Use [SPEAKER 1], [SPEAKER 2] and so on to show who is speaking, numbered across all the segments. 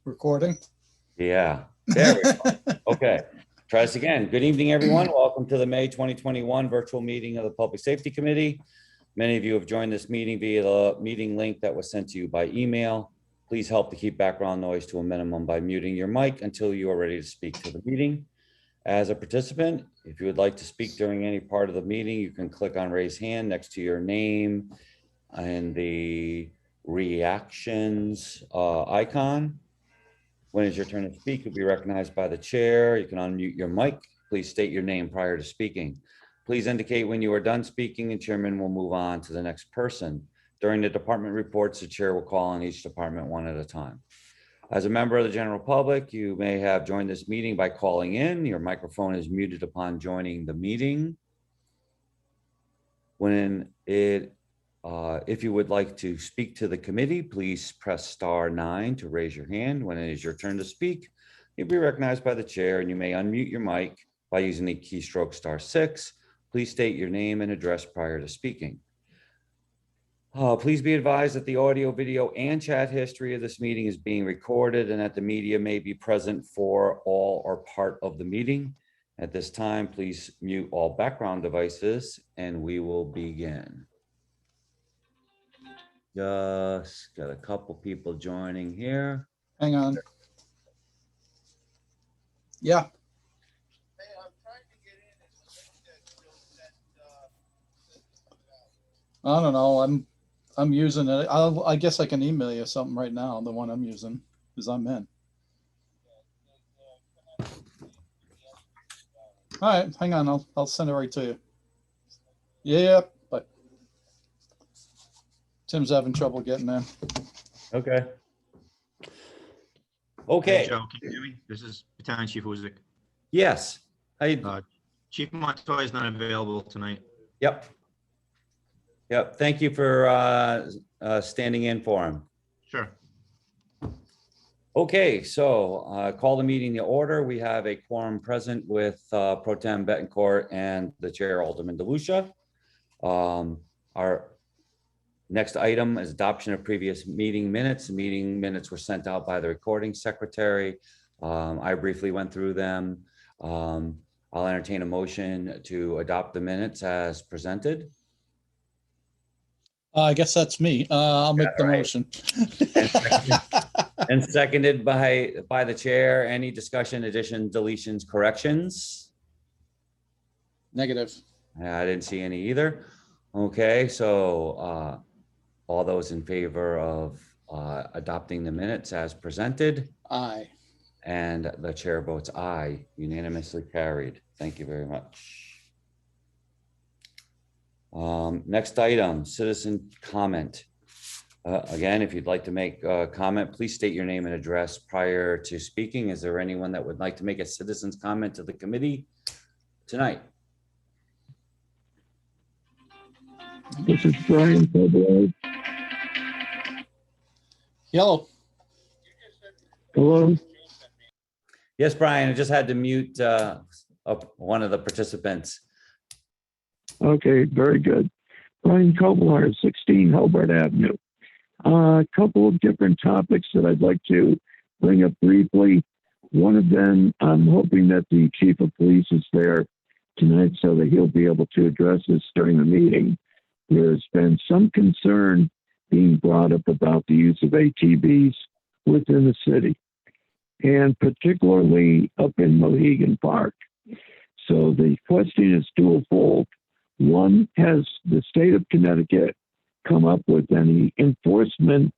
[SPEAKER 1] recording.
[SPEAKER 2] Yeah, there we go. Okay, try this again. Good evening, everyone. Welcome to the May 2021 virtual meeting of the Public Safety Committee. Many of you have joined this meeting via the meeting link that was sent to you by email. Please help to keep background noise to a minimum by muting your mic until you are ready to speak to the meeting. As a participant, if you would like to speak during any part of the meeting, you can click on raise hand next to your name and the reactions icon. When it's your turn to speak, you'll be recognized by the chair. You can unmute your mic. Please state your name prior to speaking. Please indicate when you are done speaking and chairman will move on to the next person. During the department reports, the chair will call on each department one at a time. As a member of the general public, you may have joined this meeting by calling in. Your microphone is muted upon joining the meeting. If you would like to speak to the committee, please press *9 to raise your hand. When it is your turn to speak, you'll be recognized by the chair and you may unmute your mic by using the keystroke *6. Please state your name and address prior to speaking. Please be advised that the audio, video, and chat history of this meeting is being recorded and that the media may be present for all or part of the meeting. At this time, please mute all background devices and we will begin. Just got a couple people joining here.
[SPEAKER 1] Hang on. Yeah. I don't know. I'm using it. I guess I can email you something right now. The one I'm using because I'm in. All right, hang on. I'll send it right to you. Yeah, but Tim's having trouble getting there.
[SPEAKER 2] Okay.
[SPEAKER 3] Hey, Joe, can you hear me? This is Battalion Chief Uzik.
[SPEAKER 2] Yes.
[SPEAKER 3] Chief Montoya is not available tonight.
[SPEAKER 2] Yep. Thank you for standing in for him.
[SPEAKER 3] Sure.
[SPEAKER 2] Okay, so call the meeting to order. We have a quorum present with Pro Tem Betancourt and the Chair Alderman DeLucia. Our next item is adoption of previous meeting minutes. The meeting minutes were sent out by the recording secretary. I briefly went through them. I'll entertain a motion to adopt the minutes as presented.
[SPEAKER 1] I guess that's me. I'll make the motion.
[SPEAKER 2] And seconded by the chair. Any discussion, additions, deletions, corrections?
[SPEAKER 1] Negative.
[SPEAKER 2] I didn't see any either. Okay, so all those in favor of adopting the minutes as presented?
[SPEAKER 1] Aye.
[SPEAKER 2] And the chair votes aye, unanimously carried. Thank you very much. Next item, citizen comment. Again, if you'd like to make a comment, please state your name and address prior to speaking. Is there anyone that would like to make a citizen's comment to the committee tonight?
[SPEAKER 4] This is Brian February.
[SPEAKER 1] Yellow.
[SPEAKER 4] Hello.
[SPEAKER 2] Yes, Brian, I just had to mute one of the participants.
[SPEAKER 4] Okay, very good. Brian Kobelar, 16 Hobart Avenue. A couple of different topics that I'd like to bring up briefly. One of them, I'm hoping that the chief of police is there tonight so that he'll be able to address this during the meeting. There's been some concern being brought up about the use of ATVs within the city, and particularly up in Mohegan Park. So the question is twofold. One, has the state of Connecticut come up with any enforcement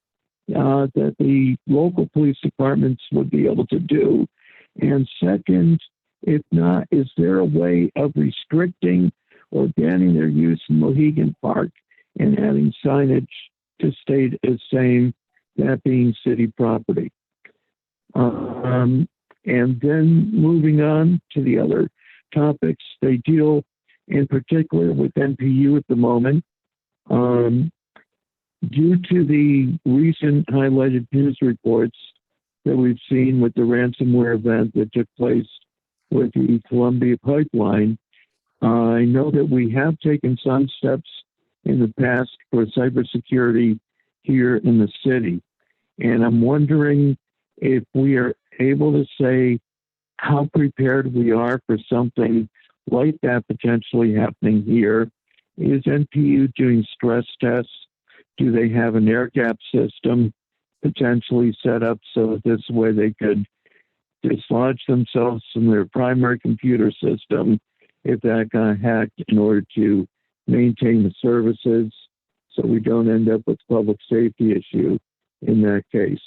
[SPEAKER 4] that the local police departments would be able to do? And second, if not, is there a way of restricting or banning their use in Mohegan Park and having signage to state as saying that being city property? And then moving on to the other topics, they deal in particular with NPU at the moment. Due to the recent highlighted news reports that we've seen with the ransomware event that took place with the Columbia Pipeline, I know that we have taken some steps in the past for cybersecurity here in the city. And I'm wondering if we are able to say how prepared we are for something like that potentially happening here. Is NPU doing stress tests? Do they have an air gap system potentially set up so that this way they could dislodge themselves from their primary computer system if that got hacked in order to maintain the services so we don't end up with public safety issue in that case?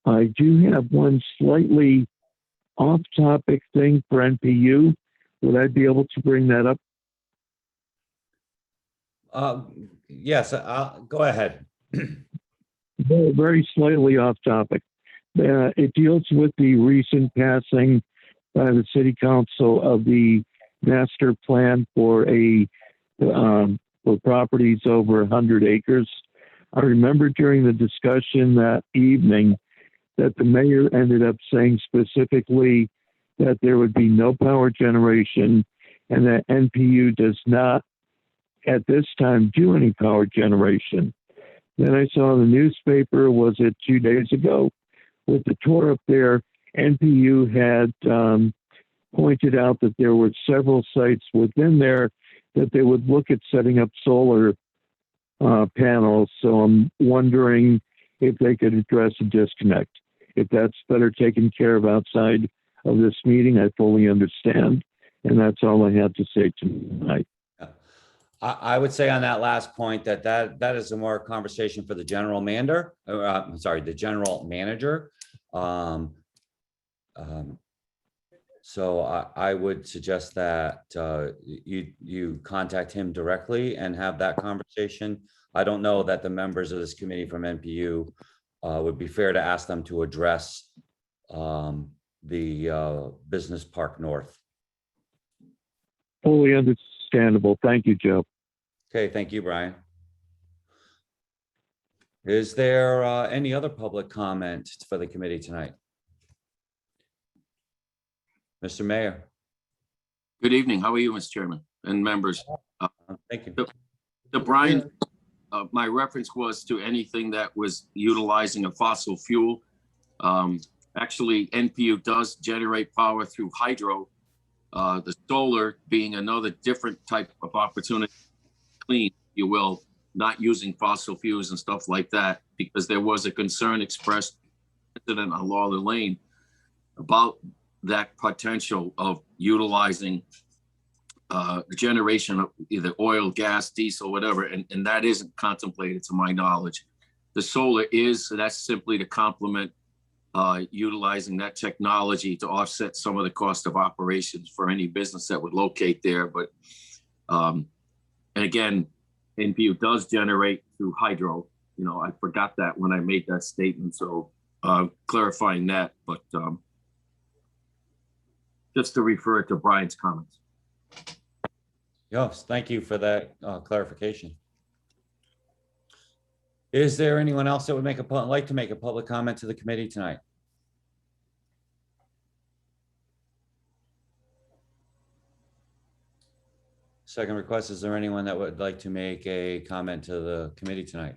[SPEAKER 4] I do have one slightly off-topic thing for NPU. Would I be able to bring that up?
[SPEAKER 2] Yes, go ahead.
[SPEAKER 4] Very, very slightly off-topic. It deals with the recent passing by the City Council of the master plan for for properties over 100 acres. I remember during the discussion that evening that the mayor ended up saying specifically that there would be no power generation and that NPU does not at this time do any power generation. Then I saw in the newspaper, was it 2 days ago, with the tour up there, NPU had pointed out that there were several sites within there that they would look at setting up solar panels. So I'm wondering if they could address a disconnect. If that's better taken care of outside of this meeting, I fully understand. And that's all I have to say tonight.
[SPEAKER 2] I would say on that last point that is a more conversation for the general manager. The general manager. So I would suggest that you contact him directly and have that conversation. I don't know that the members of this committee from NPU would be fair to ask them to address the Business Park North.
[SPEAKER 4] Fully understandable. Thank you, Joe.
[SPEAKER 2] Okay, thank you, Brian. Is there any other public comment for the committee tonight? Mr. Mayor.
[SPEAKER 5] Good evening. How are you, Mr. Chairman and members?
[SPEAKER 2] Thank you.
[SPEAKER 5] The Brian, my reference was to anything that was utilizing a fossil fuel. Actually, NPU does generate power through hydro. The solar being another different type of opportunity, clean, if you will, not using fossil fuels and stuff like that, because there was a concern expressed on Lawler Lane about that potential of utilizing the generation of either oil, gas, diesel, whatever, and that isn't contemplated to my knowledge. The solar is, so that's simply to complement utilizing that technology to offset some of the cost of operations for any business that would locate there. But, and again, NPU does generate through hydro. You know, I forgot that when I made that statement. So clarifying that, but just to refer to Brian's comments.
[SPEAKER 2] Yes, thank you for that clarification. Is there anyone else that would like to make a public comment to the committee tonight? Second request, is there anyone that would like to make a comment to the committee tonight?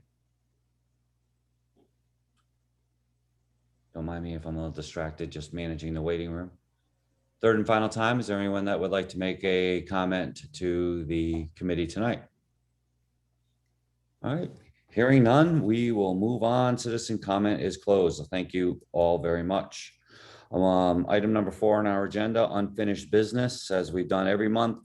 [SPEAKER 2] Don't mind me if I'm a little distracted, just managing the waiting room. Third and final time, is there anyone that would like to make a comment to the committee tonight? All right, hearing none, we will move on. Citizen comment is closed. Thank you all very much. Item number 4 on our agenda, unfinished business, as we've done every month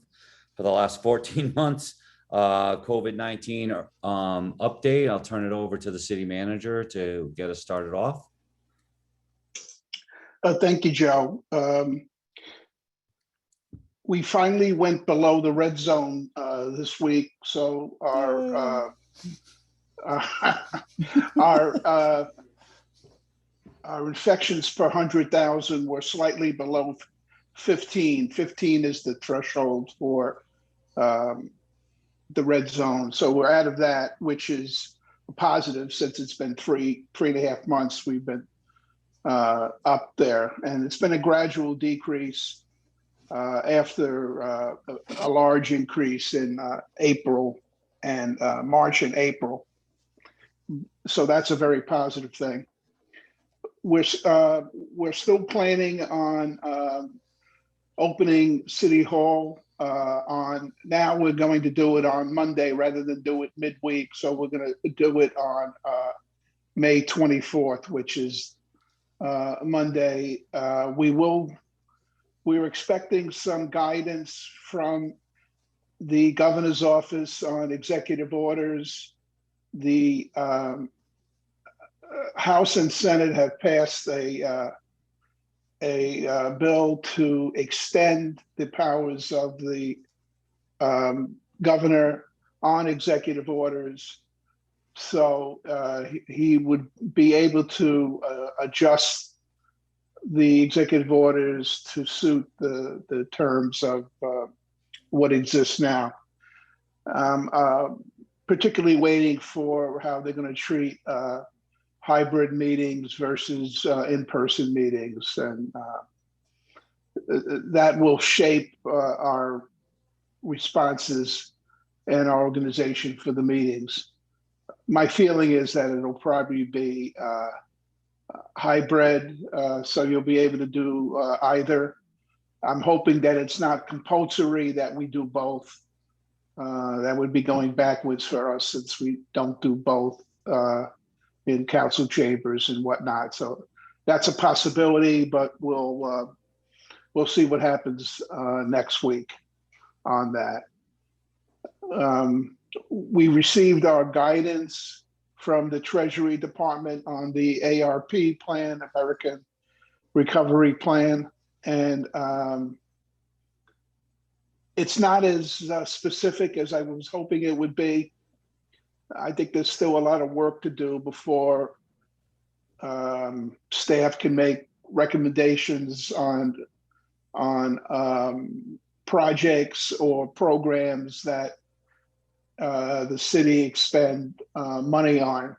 [SPEAKER 2] for the last 14 months. COVID-19 update. I'll turn it over to the city manager to get us started off.
[SPEAKER 6] Thank you, Joe. We finally went below the red zone this week, so our infections per 100,000 were slightly below 15. 15 is the threshold for the red zone. So we're out of that, which is a positive since it's been three and a half months we've been up there. And it's been a gradual decrease after a large increase in April and March and April. So that's a very positive thing. we're still planning on opening City Hall now we're going to do it on Monday rather than do it midweek. So we're going to do it on May 24th, which is Monday. We're expecting some guidance from the governor's office on executive orders. The House and Senate have passed a bill to extend the powers of the governor on executive orders. So he would be able to adjust the executive orders to suit the terms of what exists now. Particularly waiting for how they're going to treat hybrid meetings versus in-person meetings, and that will shape our responses and our organization for the meetings. My feeling is that it'll probably be hybrid, so you'll be able to do either. I'm hoping that it's not compulsory that we do both. That would be going backwards for us since we don't do both in council chambers and whatnot. So that's a possibility, but we'll see what happens next week on that. We received our guidance from the Treasury Department on the ARP plan, American Recovery Plan, and it's not as specific as I was hoping it would be. I think there's still a lot of work to do before staff can make recommendations on projects or programs that the city expend money on.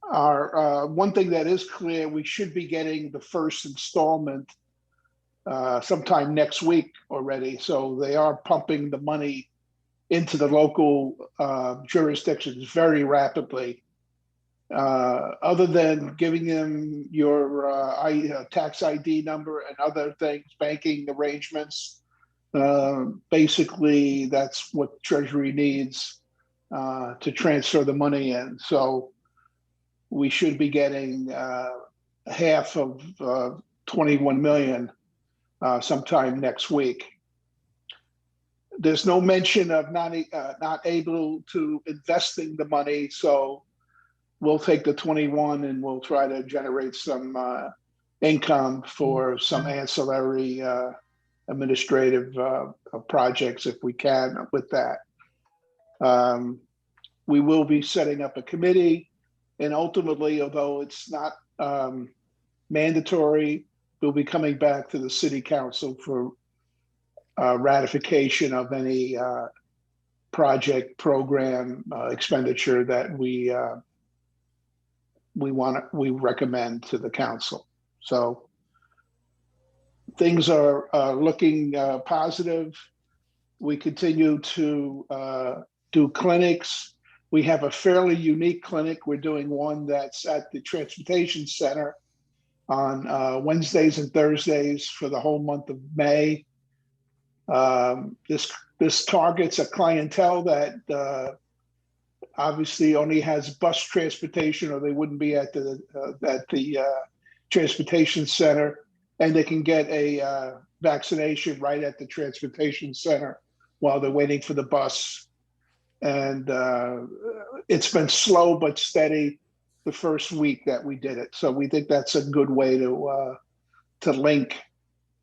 [SPEAKER 6] Our one thing that is clear, we should be getting the first installment sometime next week already. So they are pumping the money into the local jurisdictions very rapidly. Other than giving them your tax ID number and other things, banking arrangements, basically that's what Treasury needs to transfer the money in. So we should be getting half of 21 million sometime next week. There's no mention of not able to investing the money, so we'll take the 21 and we'll try to generate some income for some ancillary administrative projects if we can with that. We will be setting up a committee, and ultimately, although it's not mandatory, we'll be coming back to the city council for ratification of any project program expenditure that we recommend to the council. So things are looking positive. We continue to do clinics. We have a fairly unique clinic. We're doing one that's at the Transportation Center on Wednesdays and Thursdays for the whole month of May. This targets a clientele that obviously only has bus transportation, or they wouldn't be at the Transportation Center, and they can get a vaccination right at the Transportation Center while they're waiting for the bus. And it's been slow but steady the first week that we did it. So we think that's a good way to link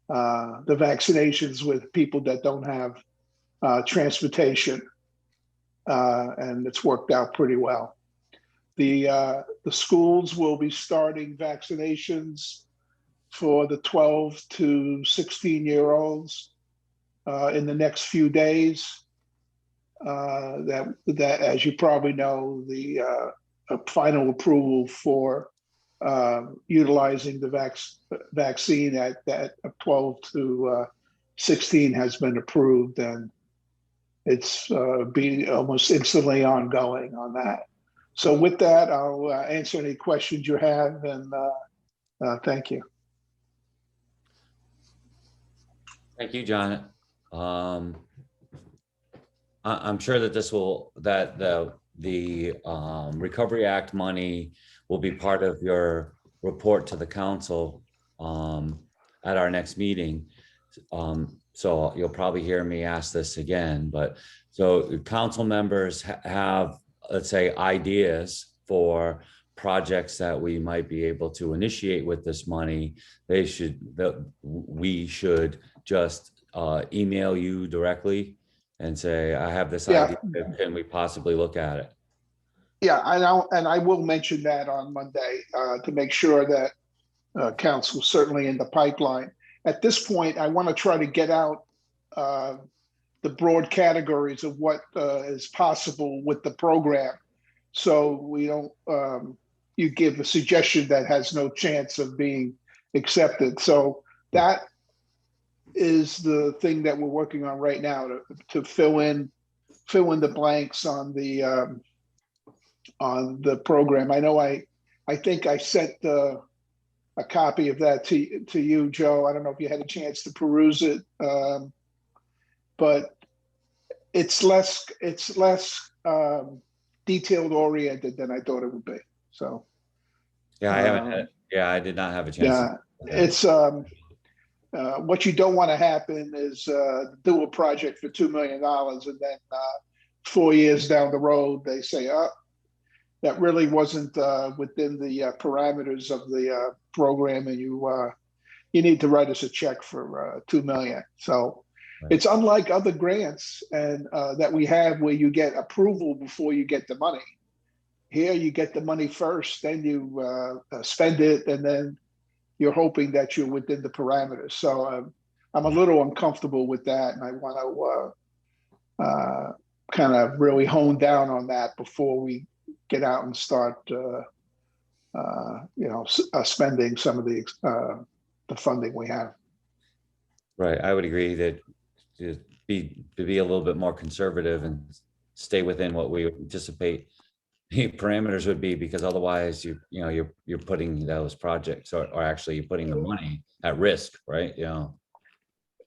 [SPEAKER 6] the vaccinations with people that don't have transportation, and it's worked out pretty well. The schools will be starting vaccinations for the 12 to 16-year-olds in the next few days. That, as you probably know, the final approval for utilizing the vaccine at 12 to 16 has been approved, and it's being almost instantly ongoing on that. So with that, I'll answer any questions you have, and thank you.
[SPEAKER 2] Thank you, John. I'm sure that the Recovery Act money will be part of your report to the council at our next meeting. So you'll probably hear me ask this again, but so council members have, let's say, ideas for projects that we might be able to initiate with this money. We should just email you directly and say, I have this
[SPEAKER 6] Yeah.
[SPEAKER 2] idea, can we possibly look at it?
[SPEAKER 6] Yeah, I will mention that on Monday to make sure that council certainly in the pipeline. At this point, I want to try to get out the broad categories of what is possible with the program, so we don't you give a suggestion that has no chance of being accepted. So that is the thing that we're working on right now to fill in the blanks on the program. I know I think I sent a copy of that to you, Joe. I don't know if you had a chance to peruse it, but it's less detailed oriented than I thought it would be. So
[SPEAKER 2] Yeah, I did not have a chance.
[SPEAKER 6] yeah, it's what you don't want to happen is do a project for $2 million and then 4 years down the road they say, oh, that really wasn't within the parameters of the program, and you need to write us a check for $2 million. So
[SPEAKER 2] right.
[SPEAKER 6] It's unlike other grants and that we have where you get approval before you get the money. Here you get the money first, then you spend it, and then you're hoping that you're within the parameters. So I'm a little uncomfortable with that, and I want to kind of really hone down on that before we get out and start, spending some of the funding we have.
[SPEAKER 2] Right, I would agree that to be a little bit more conservative and stay within what we anticipate the parameters would be, because otherwise you're putting those projects or actually you're putting the money at risk, right?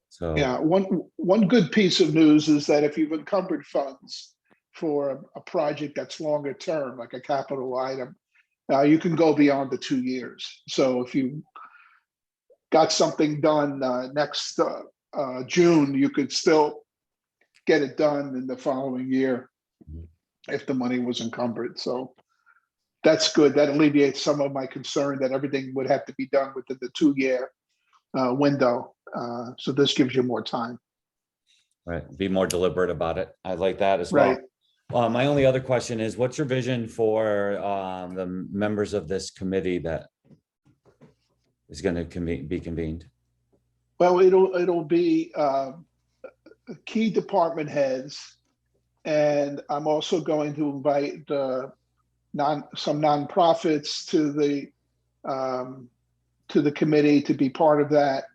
[SPEAKER 2] So
[SPEAKER 6] yeah, one good piece of news is that if you've encumbered funds for a project that's longer term, like a capital item, you can go beyond the 2 years. So if you got something done next June, you could still get it done in the following year if the money was encumbered. So that's good. That alleviates some of my concern that everything would have to be done within the 2-year window. So this gives you more time.
[SPEAKER 2] right, be more deliberate about it. I like that as well.
[SPEAKER 6] Right.
[SPEAKER 2] My only other question is, what's your vision for the members of this committee that is going to be convened?
[SPEAKER 6] Well, it'll be key department heads, and I'm also going to invite some nonprofits to the committee to be part of that,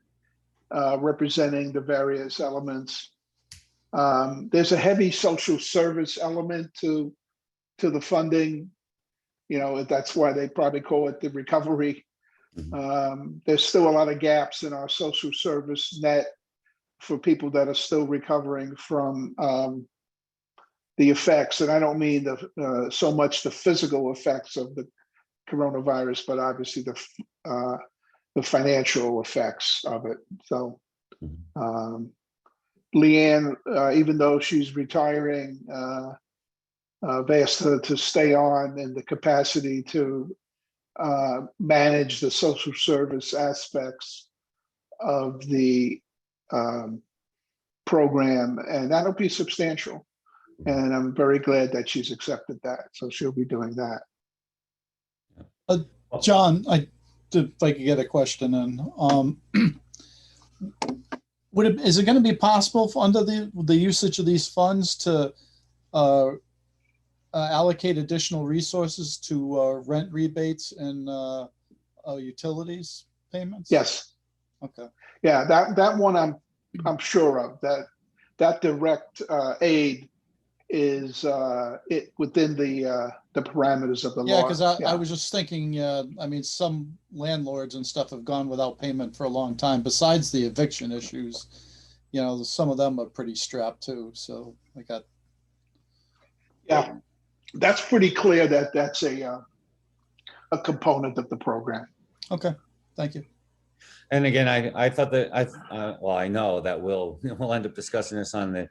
[SPEAKER 6] representing the various elements. There's a heavy social service element to the funding. That's why they probably call it the recovery. There's still a lot of gaps in our social service net for people that are still recovering from the effects. And I don't mean so much the physical effects of the coronavirus, but obviously the financial effects of it. So Leanne, even though she's retiring, I've asked her to stay on in the capacity to manage the social service aspects of the program, and that'll be substantial. And I'm very glad that she's accepted that. So she'll be doing that.
[SPEAKER 1] John, if I could get a question in. Is it going to be possible under the usage of these funds to allocate additional resources to rent rebates and utilities payments?
[SPEAKER 6] Yes.
[SPEAKER 1] Okay.
[SPEAKER 6] Yeah, that one I'm sure of. That direct aid is it within the parameters of the
[SPEAKER 1] Yeah,
[SPEAKER 6] law.
[SPEAKER 1] because I was just thinking, I mean, some landlords and stuff have gone without payment for a long time, besides the eviction issues. You know, some of them are pretty strapped too, so I got,
[SPEAKER 6] Yeah, that's pretty clear that that's a component of the program.
[SPEAKER 1] okay, thank you.
[SPEAKER 2] And again, I thought that well, I know that we'll end up discussing this on the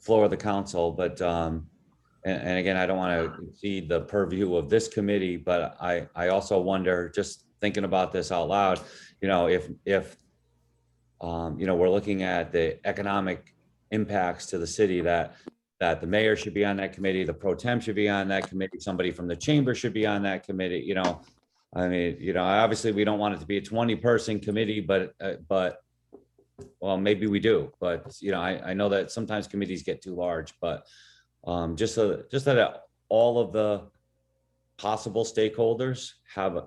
[SPEAKER 2] floor of the council, but and again, I don't want to exceed the purview of this committee, but I also wonder, just thinking about this out loud, you know, if you know, we're looking at the economic impacts to the city, that the mayor should be on that committee, the pro tem should be on that committee, somebody from the chamber should be on that committee, you know. I mean, you know, obviously we don't want it to be a 20-person committee, but well, maybe we do, but you know, I know that sometimes committees get too large, but just that all of the possible stakeholders have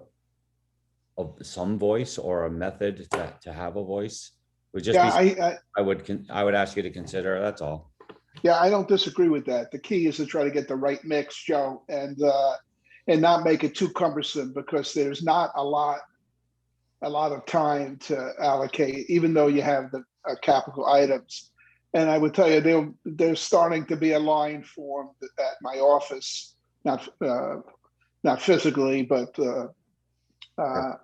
[SPEAKER 2] some voice or a method to have a voice would just
[SPEAKER 6] Yeah,
[SPEAKER 2] be, I would ask you to consider, that's all.
[SPEAKER 6] yeah, I don't disagree with that. The key is to try to get the right mix, Joe, and not make it too cumbersome, because there's not a lot of time to allocate, even though you have the capital items. And I would tell you, there's starting to be a line formed at my office, not physically, but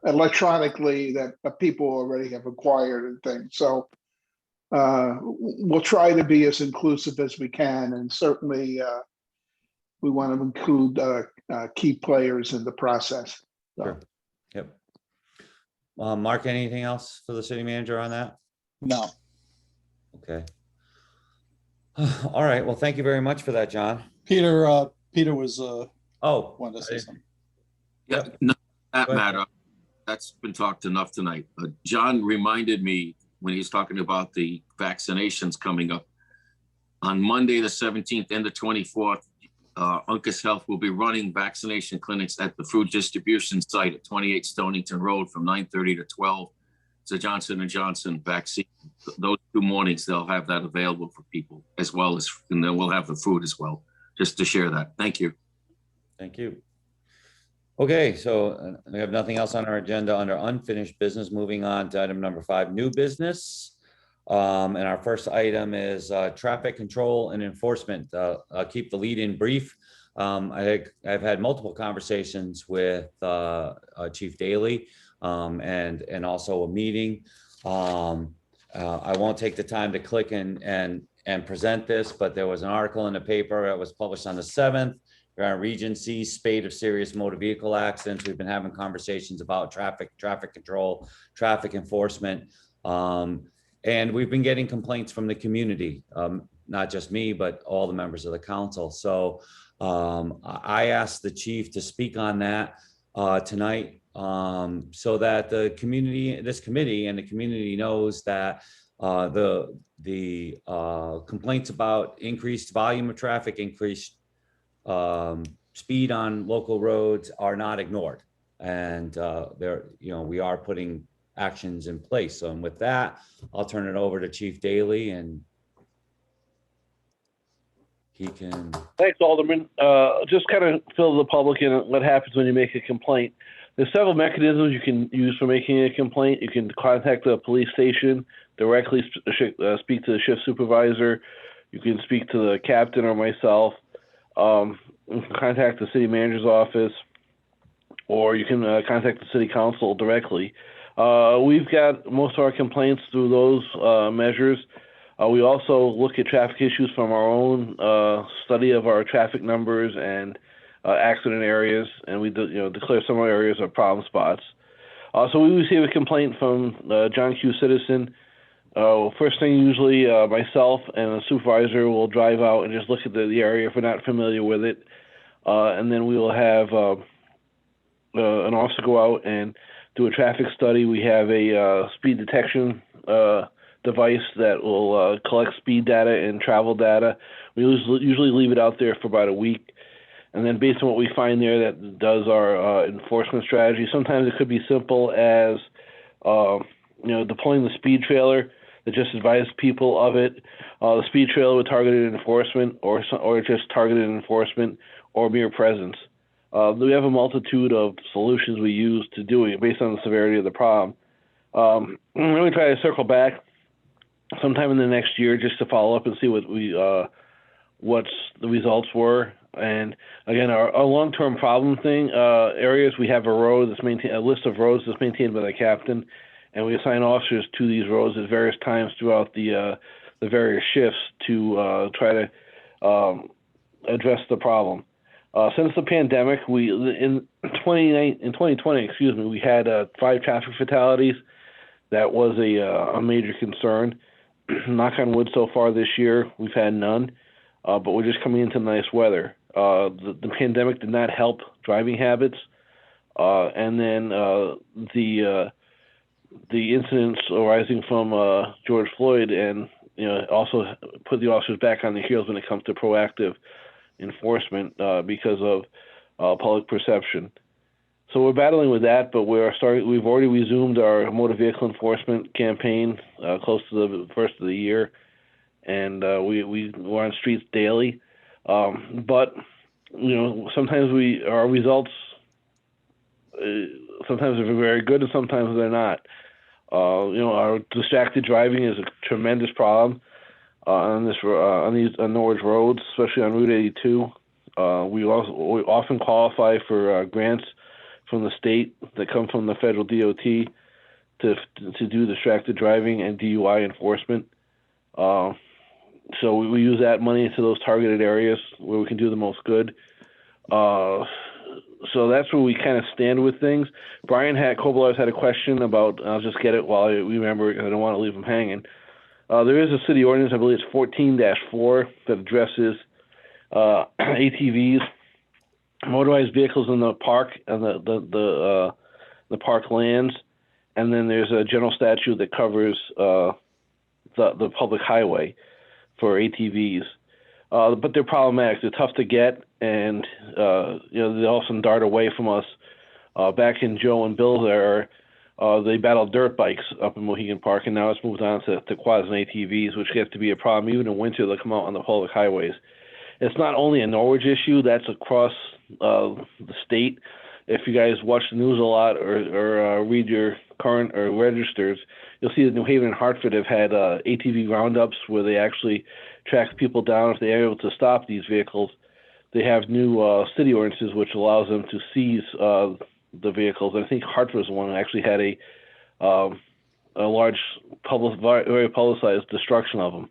[SPEAKER 6] electronically, that people already have acquired and things. So we'll try to be as inclusive as we can, and certainly we want to include key players in the process. So.
[SPEAKER 2] Sure. Yep. Mark, anything else for the city manager on that?
[SPEAKER 1] No,
[SPEAKER 2] Okay. All right. Well, thank you very much for that, John.
[SPEAKER 1] Peter was
[SPEAKER 2] Oh,
[SPEAKER 1] wanted to say something.
[SPEAKER 5] Yeah, no, that
[SPEAKER 2] Go ahead.
[SPEAKER 5] matter. That's been talked enough tonight. John reminded me when he was talking about the vaccinations coming up. On Monday, the 17th and the 24th, Uncas Health will be running vaccination clinics at the food distribution site at 28 Stonington Road from 9:30 to 12. It's a Johnson & Johnson vaccine. Those 2 mornings, they'll have that available for people, as well as, and then we'll have the food as well, just to share that. Thank you.
[SPEAKER 2] Thank you. Okay, so we have nothing else on our agenda under unfinished business. Moving on to item number 5, new business. And our first item is traffic control and enforcement. I'll keep the lead in brief. I've had multiple conversations with Chief Daly and also a meeting. I won't take the time to click and present this, but there was an article in the paper that was published on the 7th. Regency spate of serious motor vehicle accidents. We've been having conversations about traffic control, traffic enforcement. And we've been getting complaints from the community, not just me, but all the members of the council. So I asked the chief to speak on that tonight, so that the community, this committee and the community knows that the complaints about increased volume of traffic, increased speed on local roads are not ignored. And there, you know, we are putting actions in place. So with that, I'll turn it over to Chief Daly, and he can.
[SPEAKER 7] Thanks, Alderman. Just kind of fill the public in on what happens when you make a complaint. There's several mechanisms you can use for making a complaint. You can contact the police station, directly speak to the shift supervisor. You can speak to the captain or myself. You can contact the city manager's office, or you can contact the city council directly. We've got most of our complaints through those measures. We also look at traffic issues from our own study of our traffic numbers and accident areas, and we declare some areas are problem spots. So we receive a complaint from John Q. Citizen. First thing, usually myself and a supervisor will drive out and just look at the area if we're not familiar with it, and then we will have an officer go out and do a traffic study. We have a speed detection device that will collect speed data and travel data. We usually leave it out there for about a week. And then based on what we find there, that does our enforcement strategy. Sometimes it could be simple as, deploying the speed trailer that just advise people of it. The speed trailer with targeted enforcement, or just targeted enforcement, or mere presence. We have a multitude of solutions we use to do it based on the severity of the problem. Let me try to circle back sometime in the next year just to follow up and see what's the results were. And again, our long-term problem areas, we have a list of roads that's maintained by the captain, and we assign officers to these roads at various times throughout the various shifts to try to address the problem. Since the pandemic, in 2020, we had 5 traffic fatalities. That was a major concern. Knock on wood, so far this year, we've had none, but we're just coming into nice weather. The pandemic did not help driving habits, and then the incidents arising from George Floyd, and also put the officers back on their heels when it comes to proactive enforcement because of public perception. So we're battling with that, but we've already resumed our motor vehicle enforcement campaign close to the first of the year, and we're on streets daily. But sometimes our results sometimes are very good and sometimes they're not. Our distracted driving is a tremendous problem on Norwich roads, especially on Route 82. We often qualify for grants from the state that come from the federal DOT to do distracted driving and DUI enforcement. So we use that money into those targeted areas where we can do the most good. So that's where we kind of stand with things. Brian Kobolars had a question about, I'll just get it while I remember it because I don't want to leave him hanging. There is a city ordinance, I believe it's 14-4, that addresses ATVs, motorized vehicles in the park and the park lands, and then there's a general statute that covers the public highway for ATVs. But they're problematic. They're tough to get, and they often dart away from us. Back in Joe and Bill's era, they battled dirt bikes up in Mohegan Park, and now it's moved on to quads and ATVs, which gets to be a problem even in winter. They'll come out on the public highways. It's not only a Norwich issue; that's across the state. If you guys watch the news a lot or read your current or registers, you'll see that New Haven and Hartford have had ATV roundups where they actually track people down if they are able to stop these vehicles. They have new city ordinances which allows them to seize the vehicles. I think Hartford is the one who actually had a large, very publicized destruction of them.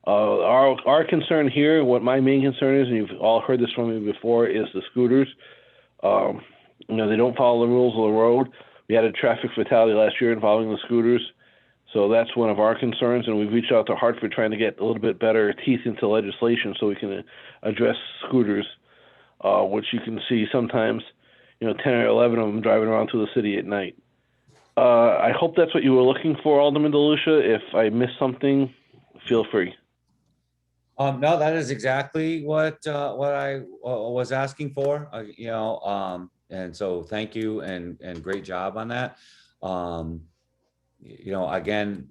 [SPEAKER 7] Our concern here, what my main concern is, and you've all heard this from me before, is the scooters. They don't follow the rules of the road. We had a traffic fatality last year involving the scooters. So that's one of our concerns, and we've reached out to Hartford trying to get a little bit better teeth into legislation so we can address scooters, which you can see sometimes, 10 or 11 of them driving around through the city at night. I hope that's what you were looking for, Alderman DeLucia. If I missed something, feel free.
[SPEAKER 2] No, that is exactly what I was asking for, and so thank you and great job on that. Again,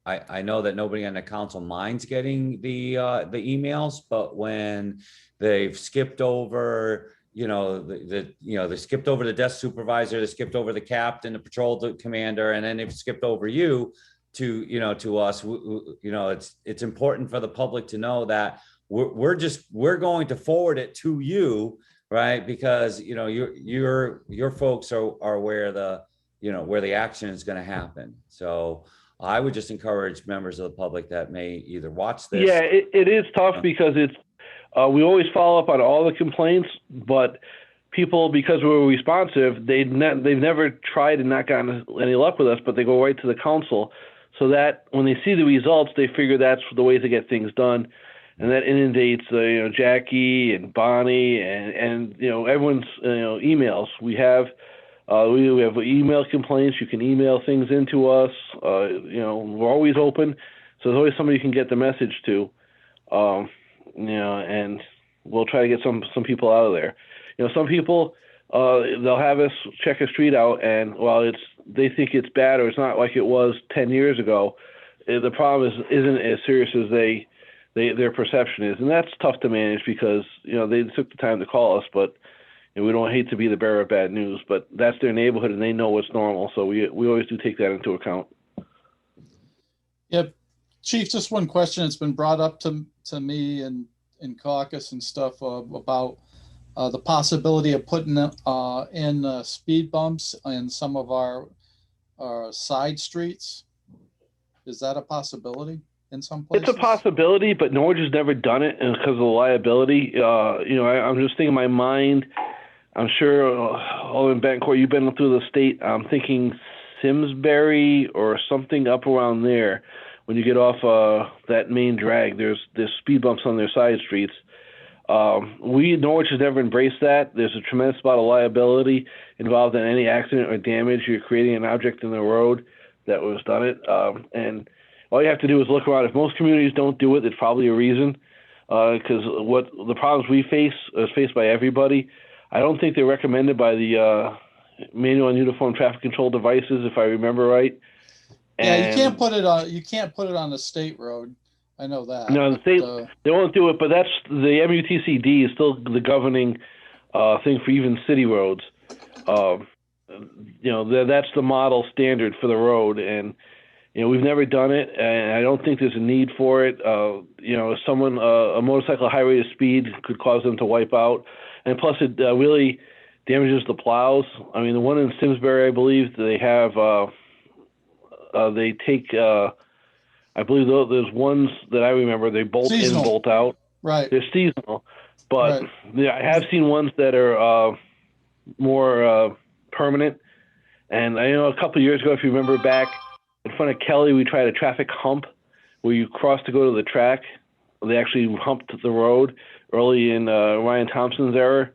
[SPEAKER 2] I know that nobody on the council minds getting the emails, but when they've skipped over, they skipped over the desk supervisor, they skipped over the captain, the patrol commander, and then they've skipped over you to us. It's important for the public to know that we're going to forward it to you, right? Because your folks are where the action is going to happen. So I would just encourage members of the public that may either watch this.
[SPEAKER 7] Yeah, it is tough because it's we always follow up on all the complaints, but people, because we're responsive, they've never tried and not gotten any luck with us, but they go right to the council, so that when they see the results, they figure that's the way to get things done, and that inundates Jackie and Bonnie and everyone's emails. We have email complaints. You can email things into us. We're always open, so there's always somebody you can get the message to. And we'll try to get some people out of there. Some people they'll have us check a street out, and while they think it's bad or it's not like it was 10 years ago, the problem isn't as serious as their perception is, and that's tough to manage because they took the time to call us, but we don't hate to be the bearer of bad news, but that's their neighborhood and they know what's normal, so we always do take that into account.
[SPEAKER 1] Yep. Chief, just one question. It's been brought up to me and in caucus and stuff about the possibility of putting in speed bumps in some of our side streets. Is that a possibility in some places?
[SPEAKER 7] It's a possibility, but Norwich has never done it, and because of the liability, I'm just thinking in my mind. I'm sure, Alderman Betancourt, you've been through the state. I'm thinking Simsbury or something up around there. When you get off that main drag, there's speed bumps on their side streets. Norwich has never embraced that. There's a tremendous amount of liability involved in any accident or damage. You're creating an object in the road that was done it. And all you have to do is look around. If most communities don't do it, there's probably a reason. Because what the problems we face is faced by everybody. I don't think they're recommended by the manual and uniform traffic control devices, if I remember right.
[SPEAKER 1] Yeah, you can't put it on a state road. I know that.
[SPEAKER 7] No, the state they won't do it, but that's the MUTCD is still the governing thing for even city roads. That's the model standard for the road, and we've never done it, and I don't think there's a need for it. Someone a motorcycle at high rate of speed could cause them to wipe out, and plus it really damages the plows. I mean, the one in Simsbury, I believe they have. They take. I believe there's ones that I remember. They bolt
[SPEAKER 1] seasonal.
[SPEAKER 7] in, bolt out.
[SPEAKER 1] Right.
[SPEAKER 7] They're seasonal, but
[SPEAKER 1] right.
[SPEAKER 7] I have seen ones that are more permanent. And I know a couple of years ago, if you remember back in front of Kelly, we tried a traffic hump where you cross to go to the track. They actually humped the road early in Ryan Thompson's era,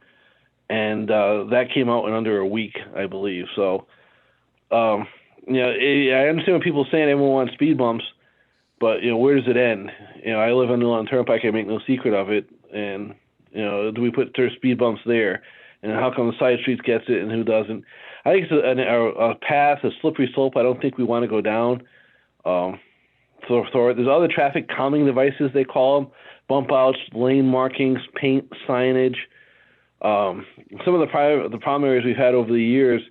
[SPEAKER 7] and that came out in under a week, I believe. So, I understand what people are saying. Everyone wants speed bumps. But, where does it end? I live on New London Turnpike. I make no secret of it. And, do we put speed bumps there? And how come the side streets gets it and who doesn't? I think it's a path, a slippery slope I don't think we want to go down. So there's other traffic calming devices, they call them, bump outs, lane markings, paint, signage. Some of the problem areas we've had over the years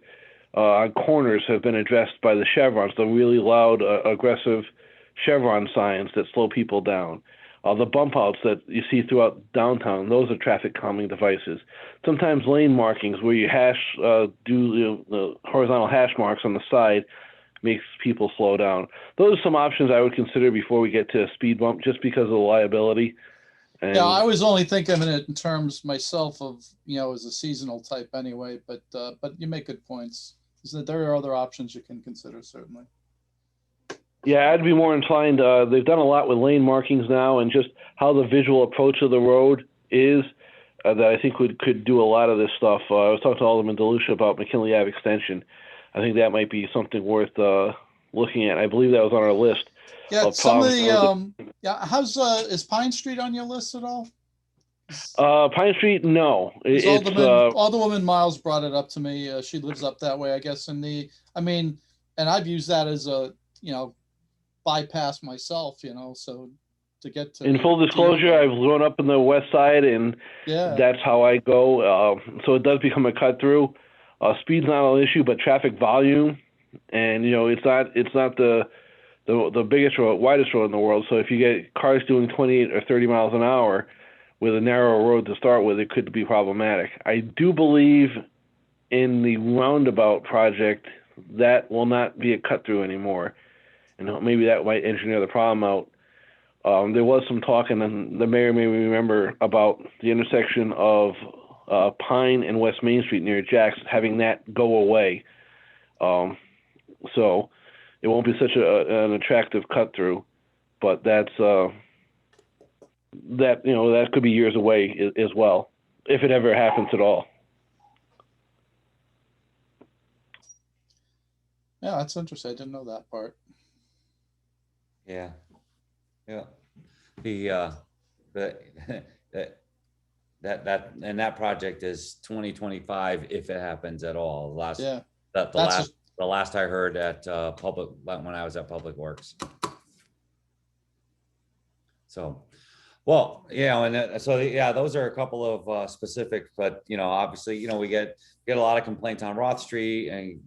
[SPEAKER 7] on corners have been addressed by the chevrons, the really loud, aggressive chevron signs that slow people down. The bump outs that you see throughout downtown, those are traffic calming devices. Sometimes lane markings where you do the horizontal hash marks on the side makes people slow down. Those are some options I would consider before we get to a speed bump, just because of the liability. And
[SPEAKER 1] yeah, I was only thinking of it in terms myself of, as a seasonal type anyway, but you make good points. Is that there are other options you can consider, certainly.
[SPEAKER 7] Yeah, I'd be more inclined. They've done a lot with lane markings now, and just how the visual approach of the road is that I think could do a lot of this stuff. I was talking to Alderman DeLucia about McKinley Ave Extension. I think that might be something worth looking at. I believe that was on our list.
[SPEAKER 1] Yeah, some of the is Pine Street on your list at all?
[SPEAKER 7] Pine Street, no.
[SPEAKER 1] Alderwoman Miles brought it up to me. She lives up that way, I guess. And I've used that as a bypass myself, so to get to.
[SPEAKER 7] In full disclosure, I've grown up in the West Side, and that's how I go. So it does become a cut through. Speed's not an issue, but traffic volume, and it's not the biggest road, widest road in the world. So if you get cars doing 28 or 30 miles an hour with a narrow road to start with, it could be problematic. I do believe in the roundabout project that will not be a cut through anymore. And maybe that might engineer the problem out. There was some talk, and then the mayor may remember, about the intersection of Pine and West Main Street near Jackson, having that go away. So it won't be such an attractive cut through, but that could be years away as well, if it ever happens at all.
[SPEAKER 1] Yeah, that's interesting. I didn't know that part.
[SPEAKER 2] Yeah. That project is 2025 if it happens at all. The last I heard at when I was at Public Works. So, well, and so, yeah, those are a couple of specific, but, obviously, we get a lot of complaints on Roth Street and,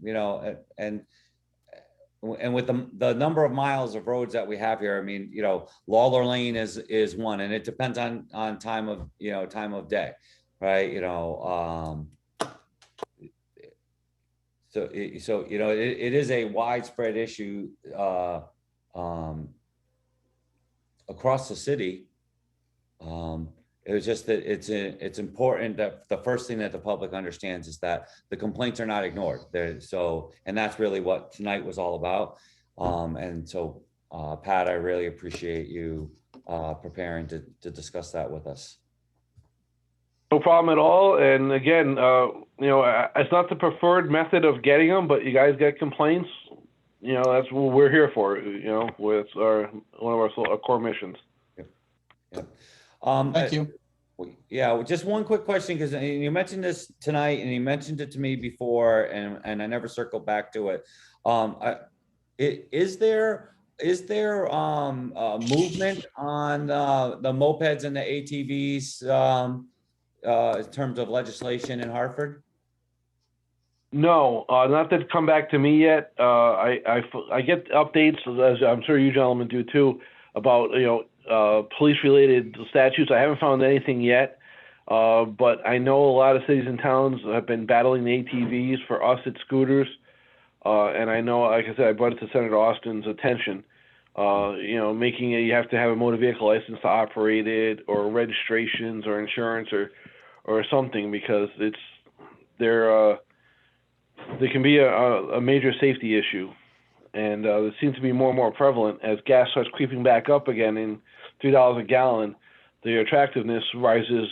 [SPEAKER 2] and with the number of miles of roads that we have here, I mean, Lawler Lane is one, and it depends on time of, time of day, right? So it is a widespread issue across the city. It was just that it's important that the first thing that the public understands is that the complaints are not ignored. And that's really what tonight was all about. And so, Pat, I really appreciate you preparing to discuss that with us.
[SPEAKER 7] No problem at all. And again, it's not the preferred method of getting them, but you guys get complaints. That's what we're here for. With one of our core missions.
[SPEAKER 2] Yep.
[SPEAKER 1] Thank you.
[SPEAKER 2] Yeah, just one quick question, because you mentioned this tonight and you mentioned it to me before, and I never circled back to it. Is there movement on the mopeds and the ATVs in terms of legislation in Hartford?
[SPEAKER 7] No, not that come back to me yet. I get updates, as I'm sure you gentlemen do too, about police-related statutes. I haven't found anything yet, but I know a lot of cities and towns have been battling the ATVs. For us, it's scooters, and I know, like I said, I brought it to Senator Austin's attention. Making it, you have to have a motor vehicle license to operate it, or registrations, or insurance, or something, because they can be a major safety issue. And it seems to be more and more prevalent as gas starts creeping back up again in $3 a gallon. The attractiveness rises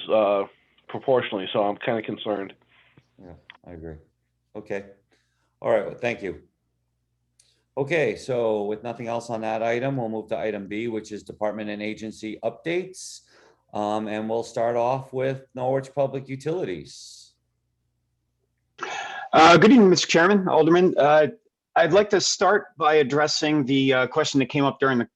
[SPEAKER 7] proportionally. So I'm kind of concerned.
[SPEAKER 2] Yeah, I agree. Okay. All right. Well, thank you. Okay. So with nothing else on that item, we'll move to item B, which is department and agency updates. And we'll start off with Norwich Public Utilities.
[SPEAKER 8] Good evening, Mr. Chairman, Alderman. I'd like to start by addressing the question that came up during the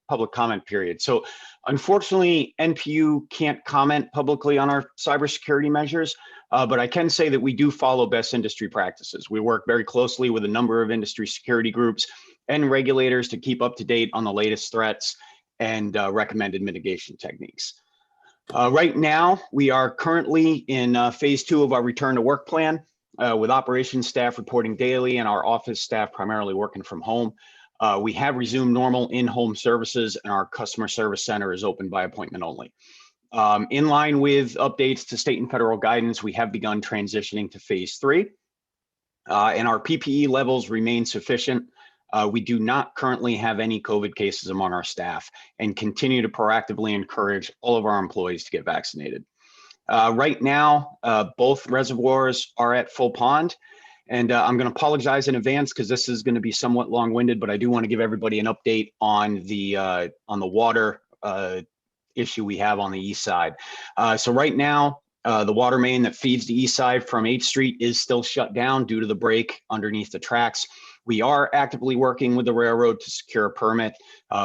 [SPEAKER 8] public comment period. So unfortunately, NPU can't comment publicly on our cybersecurity measures, but I can say that we do follow best industry practices. We work very closely with a number of industry security groups and regulators to keep up to date on the latest threats and recommended mitigation techniques. Right now, we are currently in phase 2 of our return to work plan. With operations staff reporting daily and our office staff primarily working from home. We have resumed normal in-home services, and our customer service center is open by appointment only. In line with updates to state and federal guidance, we have begun transitioning to phase 3, and our PPE levels remain sufficient. We do not currently have any COVID cases among our staff and continue to proactively encourage all of our employees to get vaccinated. Right now, both reservoirs are at full pond, and I'm going to apologize in advance because this is going to be somewhat long-winded, but I do want to give everybody an update on the water issue we have on the east side. So right now, the water main that feeds the east side from 8th Street is still shut down due to the break underneath the tracks. We are actively working with the railroad to secure a permit.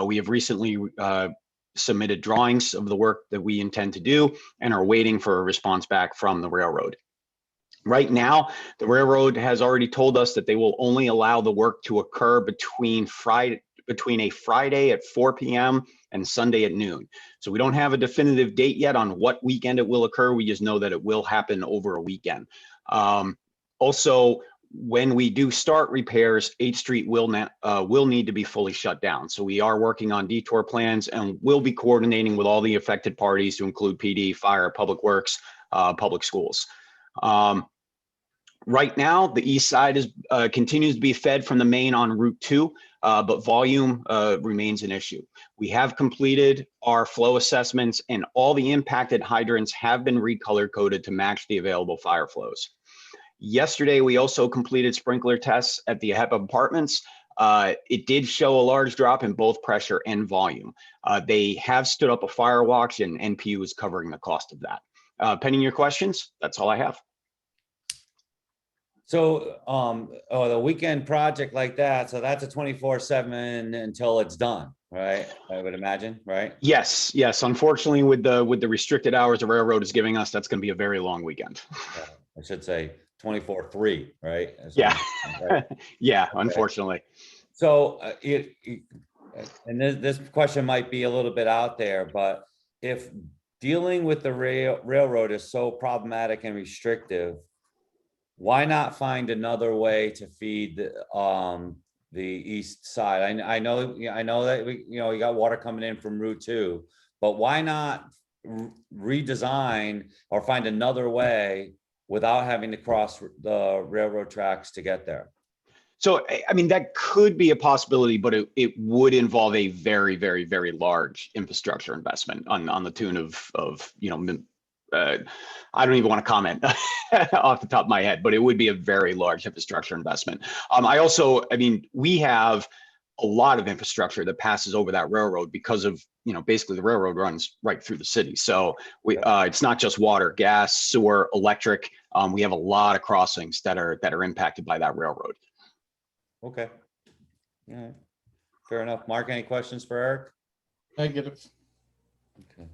[SPEAKER 8] We have recently submitted drawings of the work that we intend to do and are waiting for a response back from the railroad. Right now, the railroad has already told us that they will only allow the work to occur between a Friday at 4 p.m. and Sunday at noon. So we don't have a definitive date yet on what weekend it will occur. We just know that it will happen over a weekend. Also, when we do start repairs, 8th Street will need to be fully shut down. So we are working on detour plans and we'll be coordinating with all the affected parties to include PD, fire, public works, public schools. Right now, the east side continues to be fed from the main on Route 2, but volume remains an issue. We have completed our flow assessments and all the impacted hydrants have been recolor coded to match the available fire flows. Yesterday, we also completed sprinkler tests at the HEPA apartments. It did show a large drop in both pressure and volume. They have stood up a fire watch and NPU is covering the cost of that. Pending your questions, that's all I have.
[SPEAKER 2] So, the weekend project like that, so that's a 24/7 until it's done, right? I would imagine, right?
[SPEAKER 8] Yes, yes. Unfortunately, with the restricted hours the railroad is giving us, that's going to be a very long weekend.
[SPEAKER 2] I should say 24/3, right?
[SPEAKER 8] Yeah,
[SPEAKER 2] Right.
[SPEAKER 8] yeah.
[SPEAKER 2] Okay.
[SPEAKER 8] Unfortunately.
[SPEAKER 2] So, and this question might be a little bit out there, but if dealing with the railroad is so problematic and restrictive, why not find another way to feed the east side? I know that you got water coming in from Route 2, but why not redesign or find another way without having to cross the railroad tracks to get there?
[SPEAKER 8] So, I mean, that could be a possibility, but it would involve a very, very, very large infrastructure investment on the tune of I don't even want to comment off the top of my head, but it would be a very large infrastructure investment. I mean, we have a lot of infrastructure that passes over that railroad because of, basically the railroad runs right through the city. So it's not just water, gas, sewer, electric. We have a lot of crossings that are impacted by that railroad.
[SPEAKER 2] Okay. All right. Fair enough. Mark, any questions for Eric?
[SPEAKER 1] Negative.
[SPEAKER 2] Okay.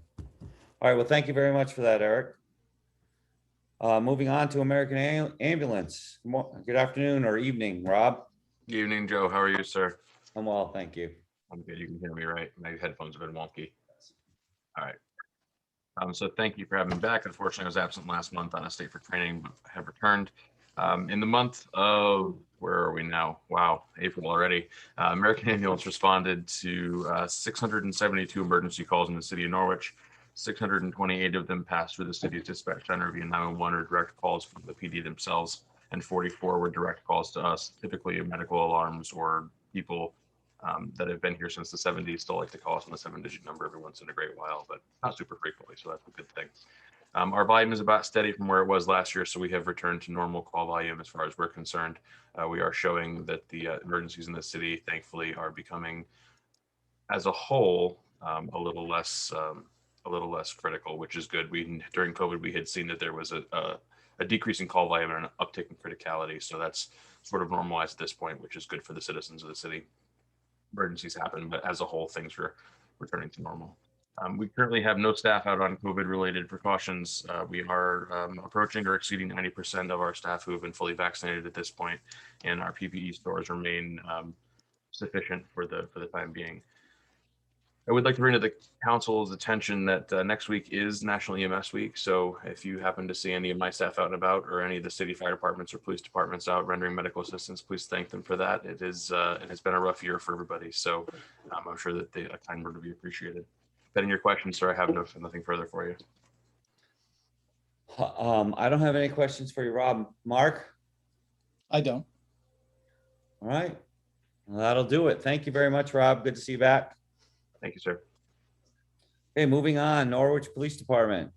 [SPEAKER 2] All right. Well, thank you very much for that, Eric. Moving on to American Ambulance. Good afternoon or evening, Rob.
[SPEAKER 9] Good evening, Joe. How are you, sir?
[SPEAKER 2] I'm well, thank you.
[SPEAKER 9] I'm good. You can hear me, right? My headphones have been wonky. All right. So thank you for having me back. Unfortunately, I was absent last month on a state for training, but I have returned. In the month of, where are we now? Wow, April already. American Ambulance responded to 672 emergency calls in the city of Norwich. 628 of them passed through the city's dispatch center via 911 or direct calls from the PD themselves, and 44 were direct calls to us, typically medical alarms or people that have been here since the 70s still like to call us on the 7-digit number every once in a great while, but not super frequently, so that's a good thing. Our volume is about steady from where it was last year, so we have returned to normal call volume as far as we're concerned. We are showing that the emergencies in the city, thankfully, are becoming, as a whole, a little less critical, which is good. During COVID, we had seen that there was a decrease in call volume and an uptick in criticality, so that's sort of normalized at this point, which is good for the citizens of the city. Emergencies happen, but as a whole, things are returning to normal. We currently have no staff out on COVID-related precautions. We are approaching or exceeding 90% of our staff who have been fully vaccinated at this point, and our PPE stores remain sufficient for the time being. I would like to bring to the council's attention that next week is National EMS Week. So if you happen to see any of my staff out and about, or any of the city fire departments or police departments out rendering medical assistance, please thank them for that. It has been a rough year for everybody. So I'm sure that a kind word would be appreciated. Pending your questions, sir, I have nothing further for you.
[SPEAKER 2] I don't have any questions for you, Rob. Mark?
[SPEAKER 1] I don't.
[SPEAKER 2] All right. Well, that'll do it. Thank you very much, Rob. Good to see you back.
[SPEAKER 9] Thank you, sir.
[SPEAKER 2] Okay, moving on. Norwich Police Department.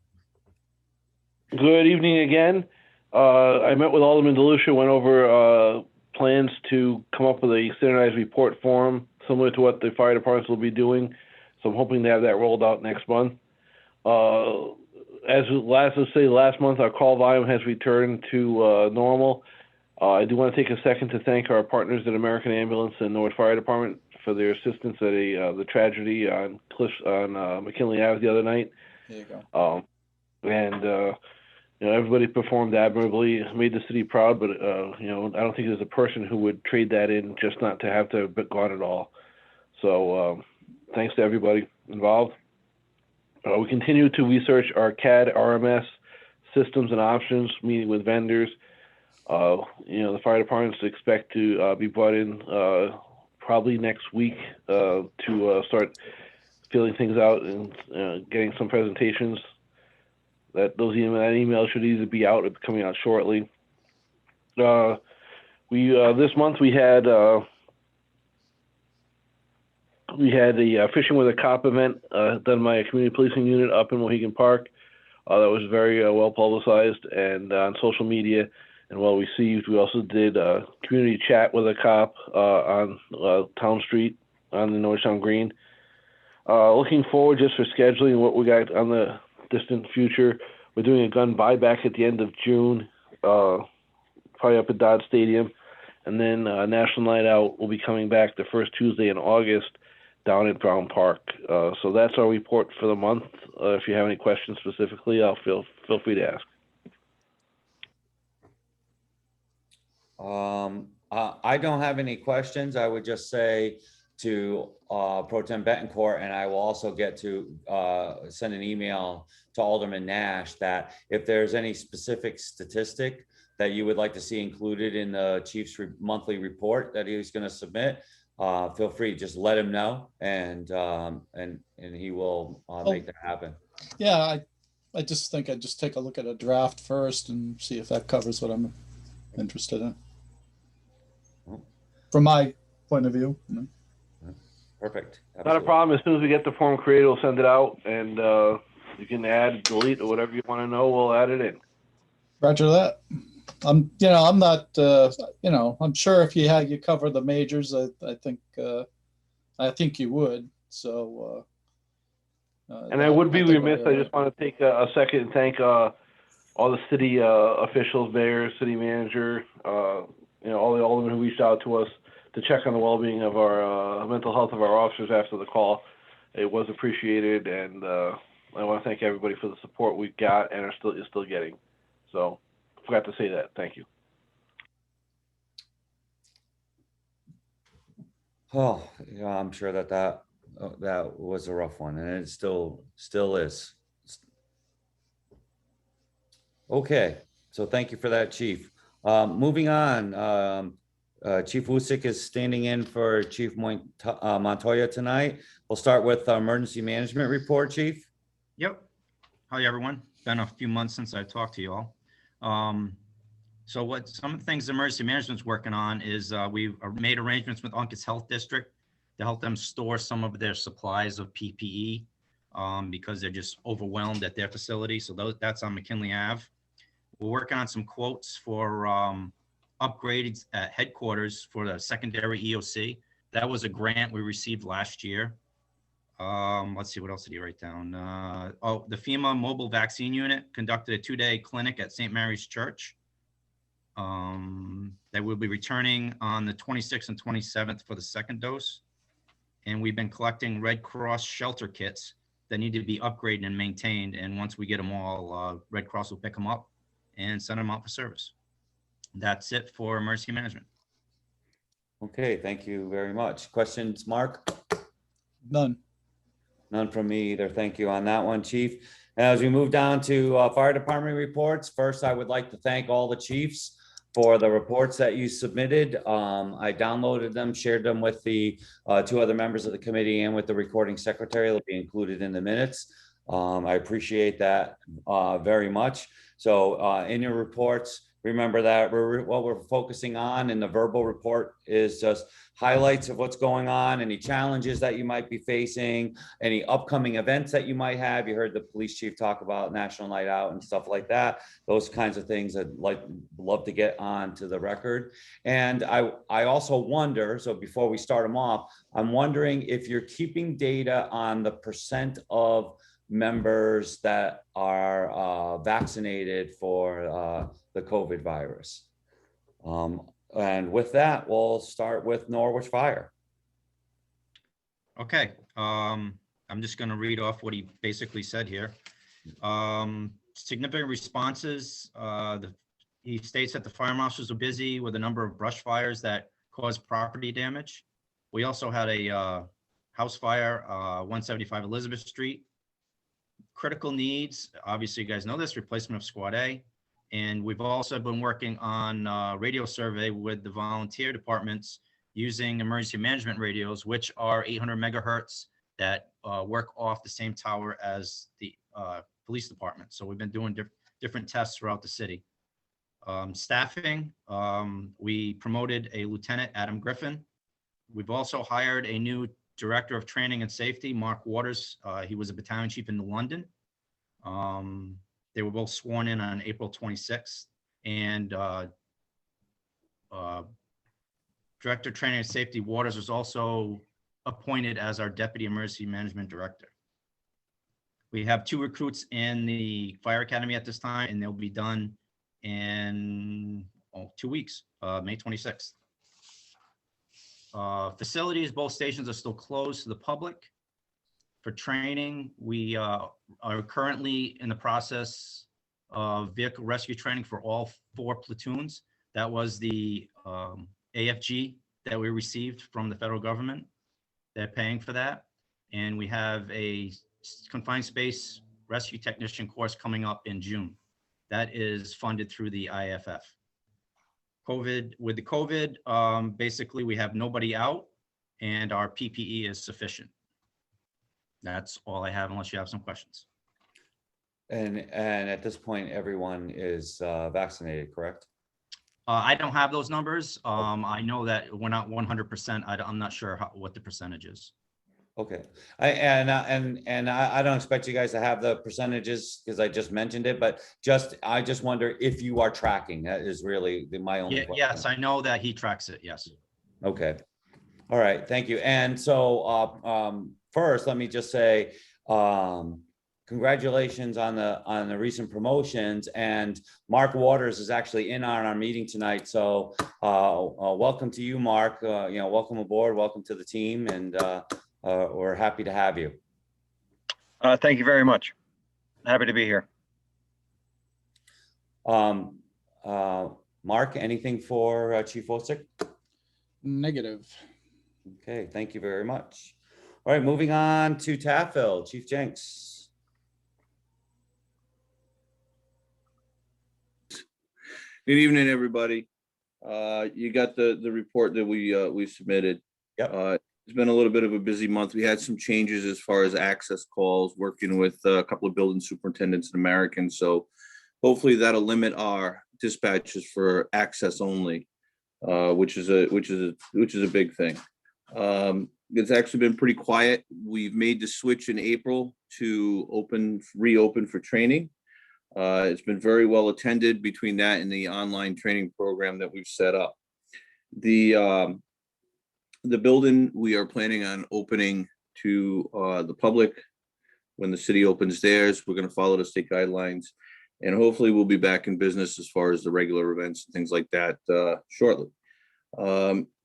[SPEAKER 7] Good evening again. I met with Alderman DeLucia, went over plans to come up with a standardized report form similar to what the fire departments will be doing. So I'm hoping to have that rolled out next month. As last month, our call volume has returned to normal. I do want to take a second to thank our partners at American Ambulance and Norwich Fire Department for their assistance at the tragedy on McKinley Ave the other night.
[SPEAKER 1] There you go.
[SPEAKER 7] Everybody performed admirably, made the city proud, but I don't think there's a person who would trade that in just not to have to have gone at all. So thanks to everybody involved. We continue to research our CAD RMS systems and options, meeting with vendors. The fire departments expect to be brought in probably next week to start filling things out and getting some presentations. That email should either be out or coming out shortly. This month we had a fishing with a cop event done by a community policing unit up in Mohegan Park. That was very well publicized and on social media and well received. We also did a community chat with a cop on Town Street on the Norristown Green. Looking forward just for scheduling what we got on the distant future. We're doing a gun buyback at the end of June probably up at Dodge Stadium. And then National Night Out will be coming back the first Tuesday in August down at Brown Park. So that's our report for the month. If you have any questions specifically, feel free to ask.
[SPEAKER 2] I don't have any questions. I would just say to Pro Tem Betancourt, and I will also get to send an email to Alderman Nash that if there's any specific statistic that you would like to see included in the chief's monthly report that he's going to submit, feel free, just let him know, and he will make that happen.
[SPEAKER 1] Yeah, I just think I'd just take a look at a draft first and see if that covers what I'm interested in. From my point of view. You know.
[SPEAKER 2] Perfect.
[SPEAKER 7] Not a problem. As soon as we get the form created, we'll send it out, and you can add, delete, or whatever you want to know. We'll add it in.
[SPEAKER 1] Roger that. I'm not, I'm sure if you cover the majors, I think you would. So.
[SPEAKER 7] And I would be remiss. I just want to take a second and thank all the city officials, mayor, city manager, all the aldermen who reached out to us to check on the well-being of our mental health of our officers after the call. It was appreciated, and I want to thank everybody for the support we got and are still getting. So, forgot to say that. Thank you.
[SPEAKER 2] Oh, yeah, I'm sure that was a rough one, and it still is. Okay, so thank you for that, Chief. Moving on, Chief Wusick is standing in for Chief Montoya tonight. We'll start with emergency management report, Chief.
[SPEAKER 3] Yep. Hi, everyone. Been a few months since I talked to you all. So what some of the things emergency management's working on is we've made arrangements with Uncas Health District to help them store some of their supplies of PPE because they're just overwhelmed at their facility. So that's on McKinley Ave. We're working on some quotes for upgrades at headquarters for the secondary EOC. That was a grant we received last year. Let's see, what else did he write down? The FEMA mobile vaccine unit conducted a 2-day clinic at St. Mary's Church. They will be returning on the 26th and 27th for the second dose. And we've been collecting Red Cross shelter kits that need to be upgraded and maintained. And once we get them all, Red Cross will pick them up and send them out for service. That's it for emergency management.
[SPEAKER 2] Okay, thank you very much. Questions, Mark?
[SPEAKER 1] None.
[SPEAKER 2] None from me either. Thank you on that one, Chief. And as we move down to fire department reports, first I would like to thank all the chiefs for the reports that you submitted. I downloaded them, shared them with the 2 other members of the committee and with the recording secretary. They'll be included in the minutes. I appreciate that very much. So in your reports, remember that what we're focusing on in the verbal report is just highlights of what's going on, any challenges that you might be facing, any upcoming events that you might have. You heard the police chief talk about National Night Out and stuff like that. Those kinds of things I'd love to get on to the record. And I also wonder, so before we start them off, I'm wondering if you're keeping data on the percent of members that are vaccinated for the COVID virus. And with that, we'll start with Norwich Fire.
[SPEAKER 3] Okay, I'm just going to read off what he basically said here. Significant responses. He states that the fire marshals are busy with a number of brush fires that caused property damage. We also had a house fire, 175 Elizabeth Street. Critical needs, obviously you guys know this, replacement of Squad A. And we've also been working on radio survey with the volunteer departments using emergency management radios, which are 800 megahertz that work off the same tower as the police department. So we've been doing different tests throughout the city. Staffing, we promoted a Lieutenant Adam Griffin. We've also hired a new Director of Training and Safety, Mark Waters. He was a battalion chief in London. They were both sworn in on April 26th. And Director of Training and Safety Waters was also appointed as our Deputy Emergency Management Director. We have 2 recruits in the Fire Academy at this time, and they'll be done in 2 weeks, May 26th. Facilities, both stations are still closed to the public. For training, we are currently in the process of vehicle rescue training for all 4 platoons. That was the AFG that we received from the federal government. They're paying for that. And we have a confined space rescue technician course coming up in June. That is funded through the IFF. With the COVID, basically we have nobody out and our PPE is sufficient. That's all I have unless you have some questions.
[SPEAKER 2] And at this point, everyone is vaccinated, correct?
[SPEAKER 3] I don't have those numbers. I know that we're not 100%. I'm not sure what the percentage is.
[SPEAKER 2] Okay, I don't expect you guys to have the percentages because I just mentioned it, but I just wonder if you are tracking. That is really my only question.
[SPEAKER 3] Yes, I know that he tracks it. Yes.
[SPEAKER 2] Okay. All right. Thank you. And so first, let me just say congratulations on the recent promotions. And Mark Waters is actually in on our meeting tonight. So welcome to you, Mark. Welcome aboard. Welcome to the team, and we're happy to have you.
[SPEAKER 10] Thank you very much. Happy to be here.
[SPEAKER 2] Mark, anything for Chief Osick?
[SPEAKER 1] Negative.
[SPEAKER 2] Okay, thank you very much. All right, moving on to Taftville, Chief Jenks.
[SPEAKER 11] Good evening, everybody. You got the report that we submitted.
[SPEAKER 2] Yep.
[SPEAKER 11] It's been a little bit of a busy month. We had some changes as far as access calls, working with a couple of building superintendents and Americans. So hopefully that'll limit our dispatches for access only, which is a big thing. It's actually been pretty quiet. We've made the switch in April to reopen for training. It's been very well attended between that and the online training program that we've set up. The building we are planning on opening to the public when the city opens theirs. We're going to follow the state guidelines, and hopefully we'll be back in business as far as the regular events and things like that shortly.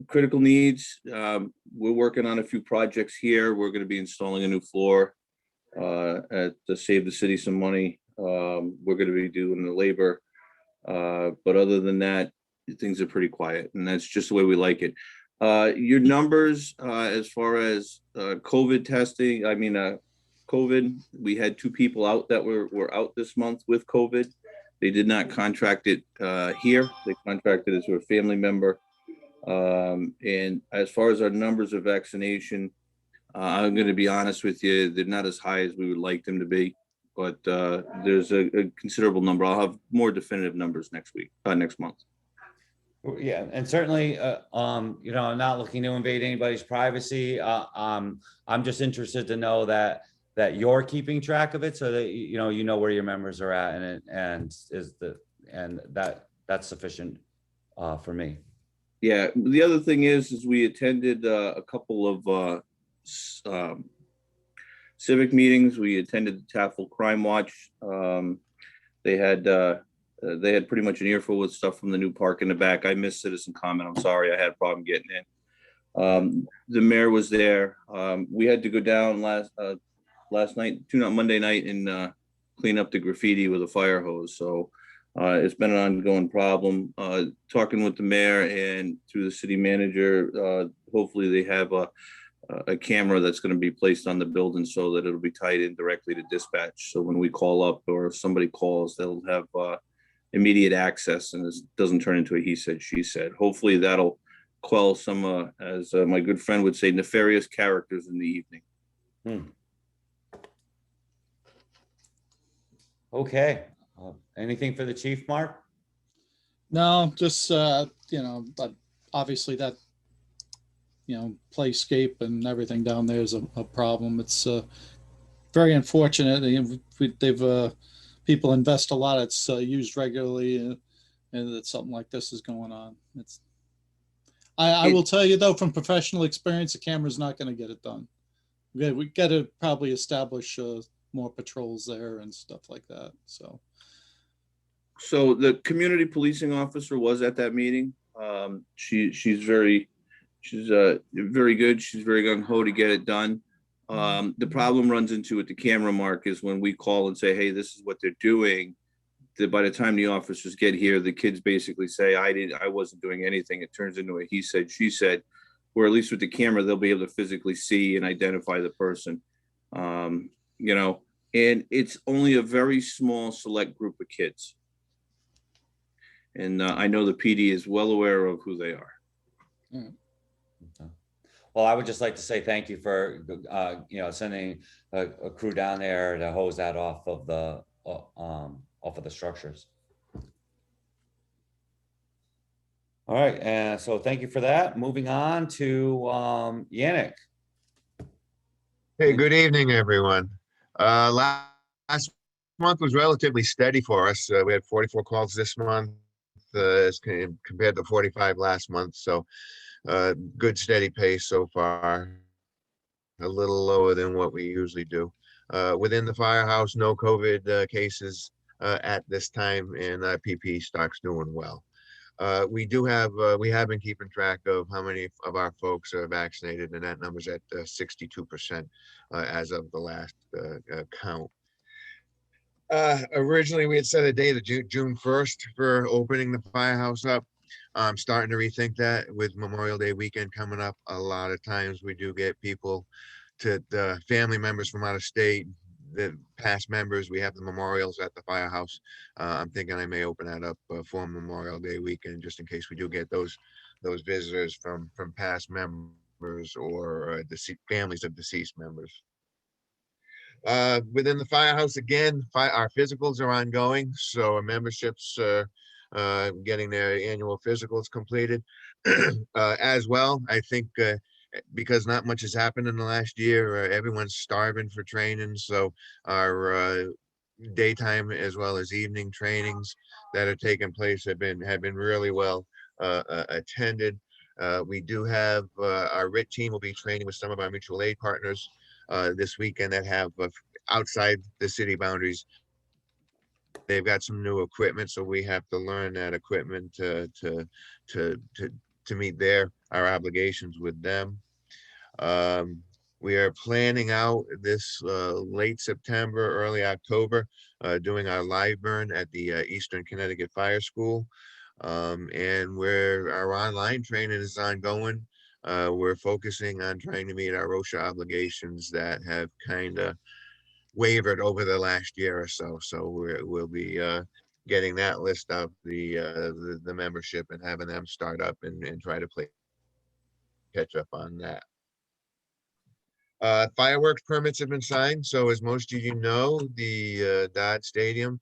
[SPEAKER 11] Critical needs, we're working on a few projects here. We're going to be installing a new floor to save the city some money. We're going to be doing the labor, but other than that, things are pretty quiet, and that's just the way we like it. Your numbers as far as COVID testing, COVID, we had 2 people out that were out this month with COVID. They did not contract it here. They contracted it to a family member. And as far as our numbers of vaccination, I'm going to be honest with you, they're not as high as we would like them to be, but there's a considerable number. I'll have more definitive numbers next month.
[SPEAKER 2] Yeah, and certainly, I'm not looking to invade anybody's privacy. I'm just interested to know that you're keeping track of it, so that you know where your members are at, and that's sufficient for me.
[SPEAKER 11] Yeah, the other thing is we attended a couple of civic meetings. We attended the Taftville Crime Watch. They had pretty much an earful with stuff from the new park in the back. I missed citizen comment. I'm sorry, I had a problem getting in. The mayor was there. We had to go down last night, Monday night, and clean up the graffiti with a fire hose. So it's been an ongoing problem. Talking with the mayor and through the city manager, hopefully they have a camera that's going to be placed on the building so that it'll be tied in directly to dispatch. So when we call up or if somebody calls, they'll have immediate access, and this doesn't turn into a he said, she said. Hopefully that'll quell some, as my good friend would say, nefarious characters in the evening.
[SPEAKER 2] Okay. Anything for the chief, Mark?
[SPEAKER 1] No, just, but obviously that, playscape and everything down there is a problem. It's very unfortunate. They've people invest a lot. It's used regularly, and that something like this is going on. I will tell you though, from professional experience, the camera's not going to get it done. We got to probably establish more patrols there and stuff like that. So
[SPEAKER 11] So the community policing officer was at that meeting. She's very good. She's very gung ho to get it done. The problem runs into with the camera, Mark, is when we call and say, hey, this is what they're doing, that by the time the officers get here, the kids basically say, I wasn't doing anything. It turns into a he said, she said, or at least with the camera, they'll be able to physically see and identify the person. You know, and it's only a very small select group of kids. And I know the PD is well aware of who they are.
[SPEAKER 2] Well, I would just like to say thank you for, sending a crew down there to hose that off of the structures. All right, and so thank you for that. Moving on to Yannick.
[SPEAKER 12] Hey, good evening, everyone. Last month was relatively steady for us. We had 44 calls this month as compared to 45 last month. So good steady pace so far. A little lower than what we usually do. Within the firehouse, no COVID cases at this time, and PP stock's doing well. We have been keeping track of how many of our folks are vaccinated, and that number's at 62% as of the last count. Originally, we had set a date of June 1st for opening the firehouse up. I'm starting to rethink that with Memorial Day weekend coming up. A lot of times we do get people to family members from out of state, the past members. We have the memorials at the firehouse. I'm thinking I may open that up for Memorial Day weekend, just in case we do get those visitors from past members or families of deceased members. Within the firehouse, again, our physicals are ongoing, so our memberships getting their annual physicals completed as well. I think because not much has happened in the last year, everyone's starving for training, so our daytime as well as evening trainings that are taking place have been really well attended. We do have our RIT team will be training with some of our mutual aid partners this weekend that have outside the city boundaries. They've got some new equipment, so we have to learn that equipment to meet our obligations with them. We are planning out this late September, early October, doing our live burn at the Eastern Connecticut Fire School, and where our online training is ongoing. We're focusing on trying to meet our OSHA obligations that have kind of wavered over the last year or so. So we'll be getting that list of the membership and having them start up and try to catch up on that. Fireworks permits have been signed. So as most of you know, the Dodge Stadium,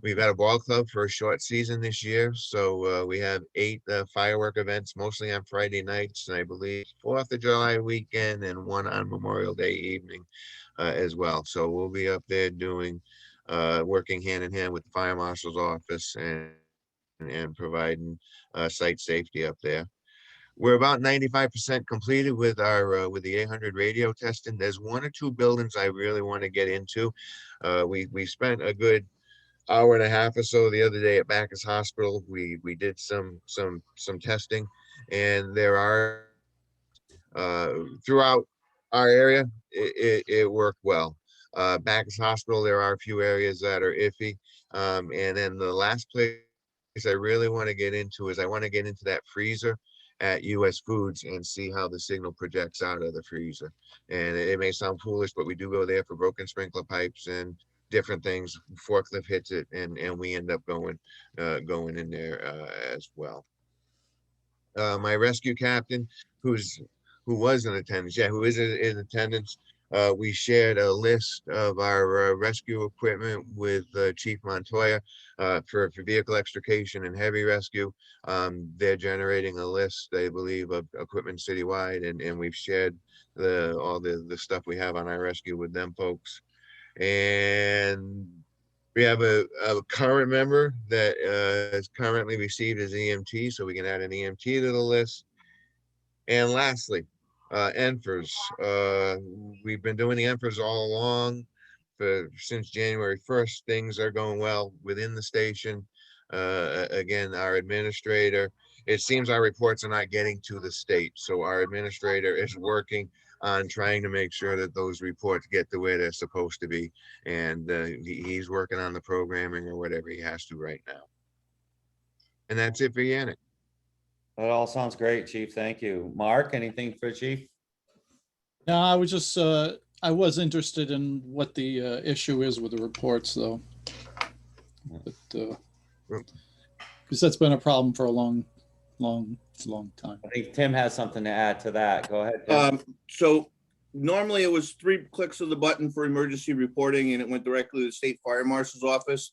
[SPEAKER 12] we've had a ball club for a short season this year. So we have 8 firework events, mostly on Friday nights, and I believe 4th of July weekend and 1 on Memorial Day evening as well. So we'll be up there doing, working hand in hand with the fire marshal's office and providing site safety up there. We're about 95% completed with our with the 800 radio testing. There's 1 or 2 buildings I really want to get into. We spent a good hour and a half or so the other day at Bacchus Hospital. We did some testing, and there are throughout our area it worked well. Bacchus Hospital, there are a few areas that are iffy, and then the last place I really want to get into is I want to get into that freezer at US Foods and see how the signal projects out of the freezer. And it may sound foolish, but we do go there for broken sprinkler pipes and different things. Forklift hits it, and we end up going in there as well. My rescue captain, who was in attendance, who is in attendance. We shared a list of our rescue equipment with Chief Montoya for vehicle extrication and heavy rescue. They're generating a list, they believe, of equipment citywide, and we've shared all the stuff we have on our rescue with them folks. And we have a current member that is currently received as EMT, so we can add an EMT to the list. And lastly, ENFRs. We've been doing the ENFRs all along since January 1st. Things are going well within the station. Again, our administrator, it seems our reports are not getting to the state. So our administrator is working on trying to make sure that those reports get to where they're supposed to be. And he's working on the programming or whatever he has to right now. And that's it for Yannick.
[SPEAKER 2] That all sounds great, Chief. Thank you. Mark, anything for Chief?
[SPEAKER 1] No, I was just, I was interested in what the issue is with the reports, though. But, because that's been a problem for a long time.
[SPEAKER 2] I think Tim has something to add to that. Go ahead, Tim.
[SPEAKER 11] So normally it was 3 clicks of the button for emergency reporting and it went directly to the state fire marshal's office.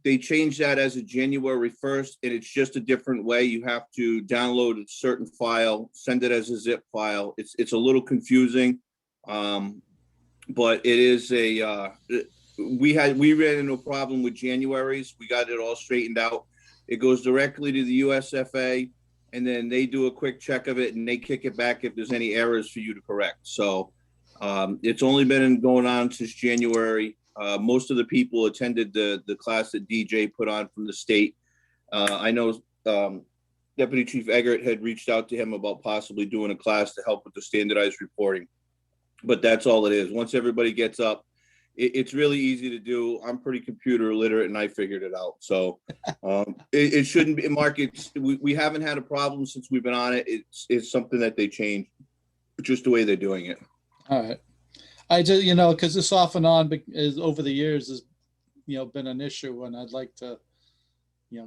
[SPEAKER 11] They changed that as of January 1st, and it's just a different way. You have to download a certain file, send it as a zip file. It's a little confusing, but it is we ran into a problem with January's. We got it all straightened out. It goes directly to the USFA, and then they do a quick check of it and they kick it back if there's any errors for you to correct. So it's only been going on since January. Most of the people attended the class that DJ put on from the state. I know Deputy Chief Eggert had reached out to him about possibly doing a class to help with the standardized reporting, but that's all it is. Once everybody gets up, it's really easy to do. I'm pretty computer illiterate and I figured it out. So it shouldn't be, Mark, we haven't had a problem since we've been on it. It's something that they changed, just the way they're doing it.
[SPEAKER 1] All right. I just, because this off and on is over the years has, been an issue, and I'd like to,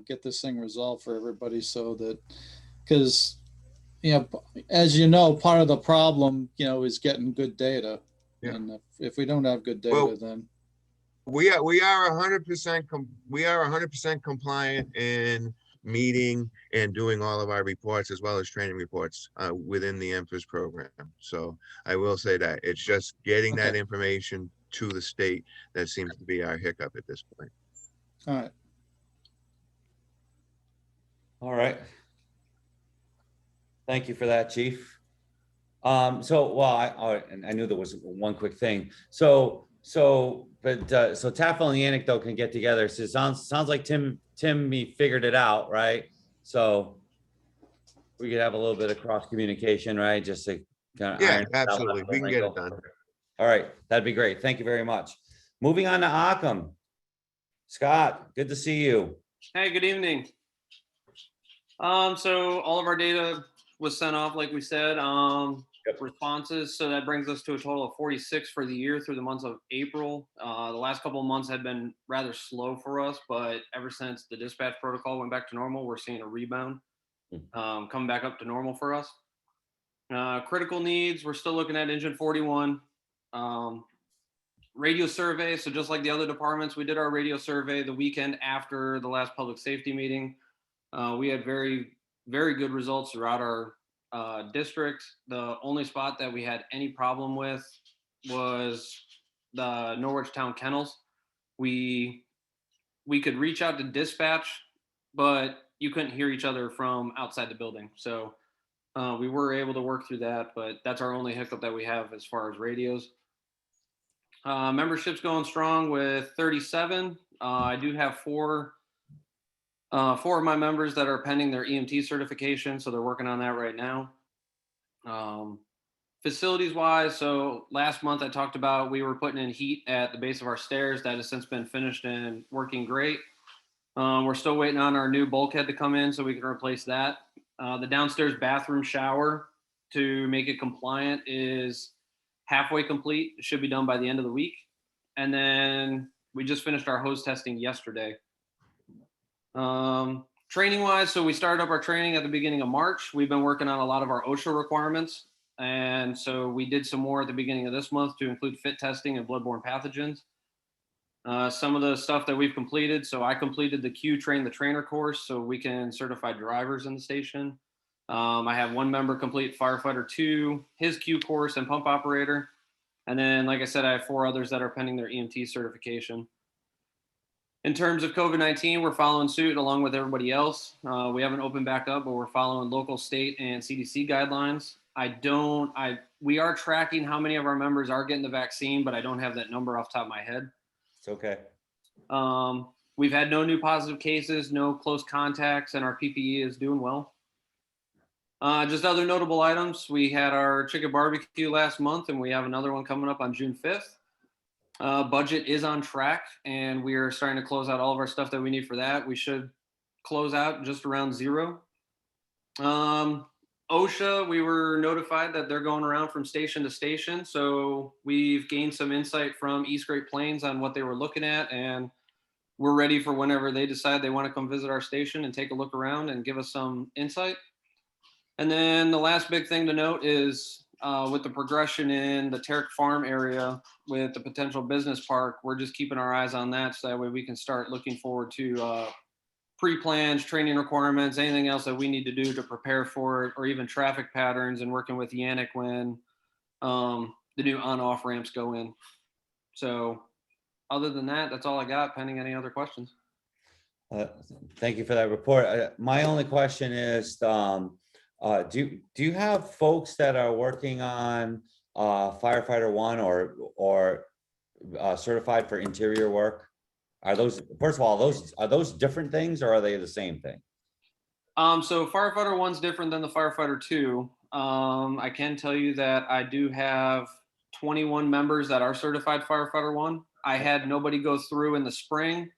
[SPEAKER 1] get this thing resolved for everybody so that, because, as you know, part of the problem, is getting good data. Yeah. And if we don't have good data, then
[SPEAKER 12] we are 100% we are 100% compliant in meeting and doing all of our reports as well as training reports within the MFIS program. So I will say that it's just getting that information to the state that seems to be our hiccup at this point.
[SPEAKER 1] All right.
[SPEAKER 2] All right. Thank you for that, Chief. I knew there was one quick thing. So Tafel and Yannick though can get together. So it sounds like Tim figured it out, right? So we could have a little bit of cross communication, right? Just to kind of
[SPEAKER 12] absolutely, we can get it done.
[SPEAKER 2] All right, that'd be great. Thank you very much. Moving on to Occam. Scott, good to see you.
[SPEAKER 13] Hey, good evening. So all of our data was sent off, like we said. Responses. So that brings us to a total of 46 for the year through the months of April. The last couple of months had been rather slow for us, but ever since the dispatch protocol went back to normal, we're seeing a rebound coming back up to normal for us. Critical needs, we're still looking at engine 41. Radio survey. So just like the other departments, we did our radio survey the weekend after the last public safety meeting. We had very, very good results throughout our district. The only spot that we had any problem with was the Norwich Town Kennels. We could reach out to dispatch, but you couldn't hear each other from outside the building. So we were able to work through that, but that's our only hiccup that we have as far as radios. Membership's going strong with 37. I do have four of my members that are pending their EMT certification, so they're working on that right now. Facilities wise, so last month I talked about we were putting in heat at the base of our stairs. That has since been finished and working great. We're still waiting on our new bulkhead to come in so we can replace that. The downstairs bathroom shower, to make it compliant, is halfway complete. It should be done by the end of the week. And then we just finished our hose testing yesterday. Training wise, so we started up our training at the beginning of March. We've been working on a lot of our OSHA requirements. And so we did some more at the beginning of this month to include fit testing and bloodborne pathogens. Some of the stuff that we've completed. So I completed the Q Train the Trainer course so we can certify drivers in the station. I have one member complete Firefighter 2, his Q course, and pump operator. And then, like I said, I have 4 others that are pending their EMT certification. In terms of COVID-19, we're following suit along with everybody else. We haven't opened back up, but we're following local, state, and CDC guidelines. We are tracking how many of our members are getting the vaccine, but I don't have that number off the top of my head.
[SPEAKER 2] It's okay.
[SPEAKER 13] We've had no new positive cases, no close contacts, and our PPE is doing well. Just other notable items. We had our chicken barbecue last month, and we have another one coming up on June 5th. Budget is on track, and we are starting to close out all of our stuff that we need for that. We should close out just around zero. OSHA, we were notified that they're going around from station to station. So we've gained some insight from East Great Plains on what they were looking at, and we're ready for whenever they decide they want to come visit our station and take a look around and give us some insight. And then the last big thing to note is with the progression in the Terrick Farm area with the potential business park, we're just keeping our eyes on that so that way we can start looking forward to pre-plans, training requirements, anything else that we need to do to prepare for it, or even traffic patterns, and working with Yannick when the new on-off ramps go in. So other than that, that's all I got, pending any other questions.
[SPEAKER 2] Thank you for that report. My only question is, do you have folks that are working on firefighter one or certified for interior work? Are those, first of all, are those different things, or are they the same thing?
[SPEAKER 13] So firefighter one's different than the firefighter two. I can tell you that I do have 21 members that are certified firefighter one. I had nobody go through in the spring,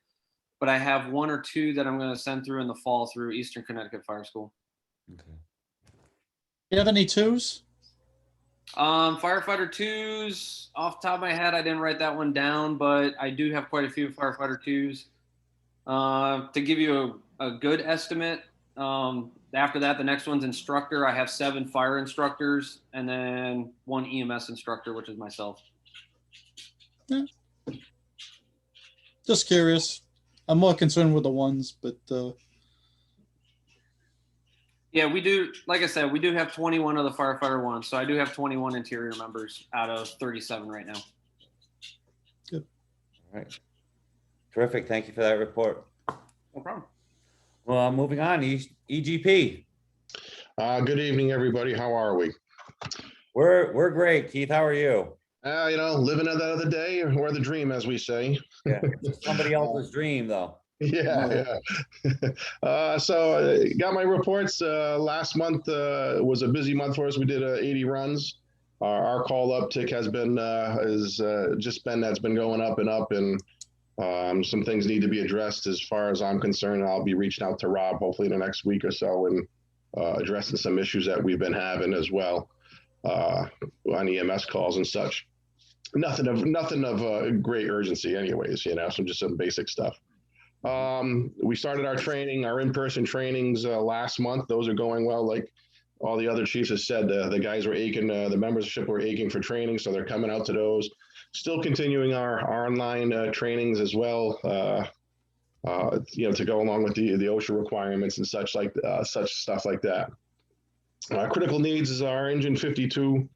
[SPEAKER 13] but I have 1 or 2 that I'm going to send through in the fall through Eastern Connecticut Fire School.
[SPEAKER 2] Okay.
[SPEAKER 1] You have any twos?
[SPEAKER 13] Firefighter twos, off the top of my head, I didn't write that one down, but I do have quite a few firefighter twos. To give you a good estimate, after that, the next one's instructor. I have 7 fire instructors and then 1 EMS instructor, which is myself.
[SPEAKER 1] Yeah. Just curious. I'm more concerned with the ones, but
[SPEAKER 13] yeah, we do. Like I said, we do have 21 of the firefighter ones. So I do have 21 interior members out of 37 right now.
[SPEAKER 1] Good.
[SPEAKER 2] All right. Terrific. Thank you for that report.
[SPEAKER 13] No problem.
[SPEAKER 2] Well, moving on, EGP.
[SPEAKER 14] Good evening, everybody. How are we?
[SPEAKER 2] We're great. Keith, how are you?
[SPEAKER 14] Living another day or the dream, as we say.
[SPEAKER 2] Yeah, somebody else's dream, though.
[SPEAKER 14] Yeah. So got my reports. Last month was a busy month for us. We did 80 runs. Our call uptick has been that's been going up and up, and some things need to be addressed. As far as I'm concerned, I'll be reaching out to Rob hopefully in the next week or so and addressing some issues that we've been having as well on EMS calls and such. Nothing of great urgency, anyways. Some basic stuff. We started our in-person trainings last month. Those are going well. Like all the other chiefs have said, the guys were aching, the membership were aching for training, so they're coming out to those. Still continuing our online trainings as well, to go along with the OSHA requirements and such stuff like that. Critical needs is our engine 52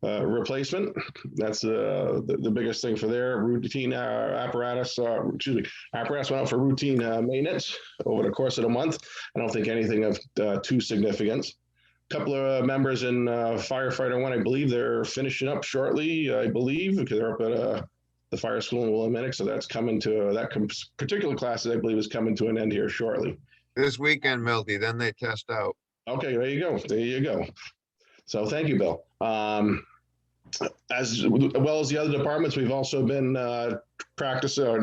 [SPEAKER 14] replacement. That's the biggest thing for their routine apparatus. Apparatus went out for routine maintenance over the course of the month. I don't think anything of too significance. A couple of members in firefighter one, I believe they're finishing up shortly. I believe because they're up at the fire school in Willimantic, so that's coming to particular class. I believe is coming to an end here shortly.
[SPEAKER 12] This weekend, Milty, then they test out.
[SPEAKER 14] Okay, there you go. So thank you, Bill. As well as the other departments, we've also been testing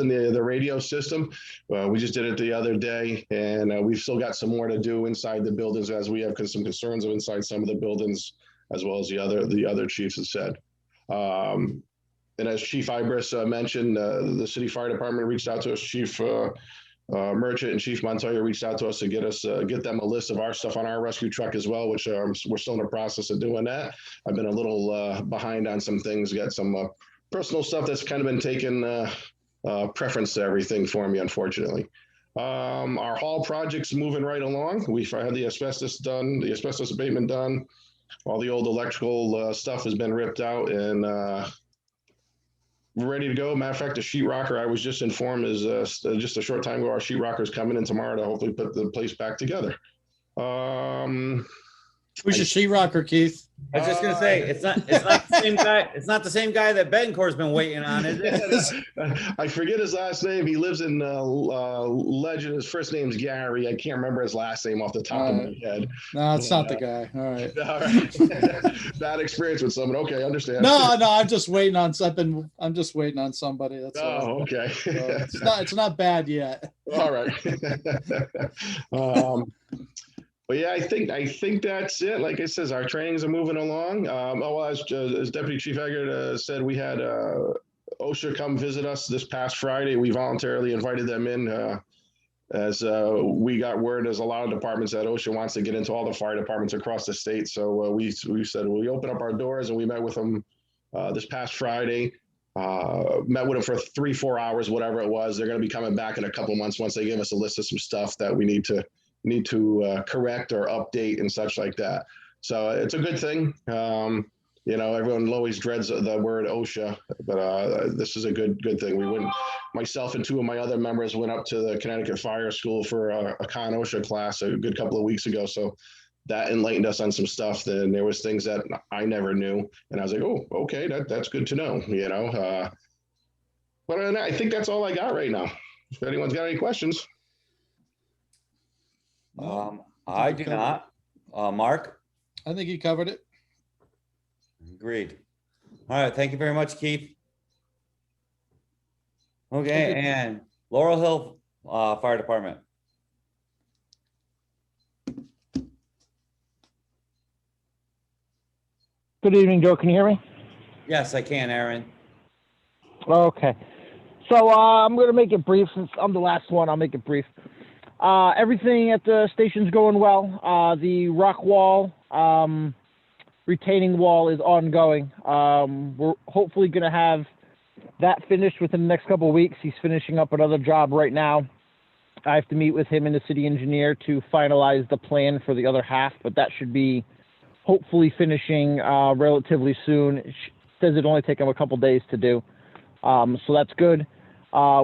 [SPEAKER 14] the radio system. We just did it the other day, and we've still got some more to do inside the buildings as we have some concerns of inside some of the buildings, as well as the other chiefs have said. And as Chief Ibris mentioned, the city fire department reached out to us. Chief Merchant and Chief Montoya reached out to us to get them a list of our stuff on our rescue truck as well, which we're still in the process of doing that. I've been a little behind on some things, got some personal stuff that's kind of been taking preference to everything for me, unfortunately. Our hall project's moving right along. We've had the asbestos abatement done. All the old electrical stuff has been ripped out, and we're ready to go. Matter of fact, the sheetrocker I was just informed is just a short time ago. Our sheetrocker is coming in tomorrow to hopefully put the place back together.
[SPEAKER 1] Who's your sheetrocker, Keith?
[SPEAKER 2] I was just gonna say, it's not the same guy. It's not the same guy that Bencor's been waiting on, is it?
[SPEAKER 14] I forget his last name. He lives in Legend. His first name's Gary. I can't remember his last name off the top of my head.
[SPEAKER 1] No, it's not the guy. All right.
[SPEAKER 14] All right. Bad experience with someone. Okay, I understand.
[SPEAKER 1] No, I'm just waiting on something. I'm just waiting on somebody. That's all.
[SPEAKER 14] Oh, okay.
[SPEAKER 1] So it's not bad yet.
[SPEAKER 14] All right. But yeah, I think that's it. Like I says, our trainings are moving along. As Deputy Chief Eggert said, we had OSHA come visit us this past Friday. We voluntarily invited them in as we got word there's a lot of departments that OSHA wants to get into, all the fire departments across the state. So we said, we open up our doors, and we met with them this past Friday. Met with them for 3-4 hours, whatever it was. They're going to be coming back in a couple months once they give us a list of some stuff that we need to correct or update and such like that. So it's a good thing. Everyone always dreads the word OSHA, but this is a good thing. Myself and 2 of my other members went up to the Connecticut Fire School for a con OSHA class a good couple of weeks ago. So that enlightened us on some stuff. Then there was things that I never knew, and I was like, oh, okay, that's good to know. But I think that's all I got right now. If anyone's got any questions.
[SPEAKER 2] I do not. Mark?
[SPEAKER 1] I think you covered it.
[SPEAKER 2] Agreed. All right. Thank you very much, Keith. Okay. And Laurel Hill Fire Department.
[SPEAKER 15] Good evening, Joe. Can you hear me?
[SPEAKER 2] Yes, I can, Aaron.
[SPEAKER 15] Okay. So I'm going to make it brief. Since I'm the last one, I'll make it brief. Everything at the station's going well. The rock wall, retaining wall is ongoing. We're hopefully going to have that finished within the next couple of weeks. He's finishing up another job right now. I have to meet with him and the city engineer to finalize the plan for the other half, but that should be hopefully finishing relatively soon. It says it'll only take him a couple days to do. So that's good.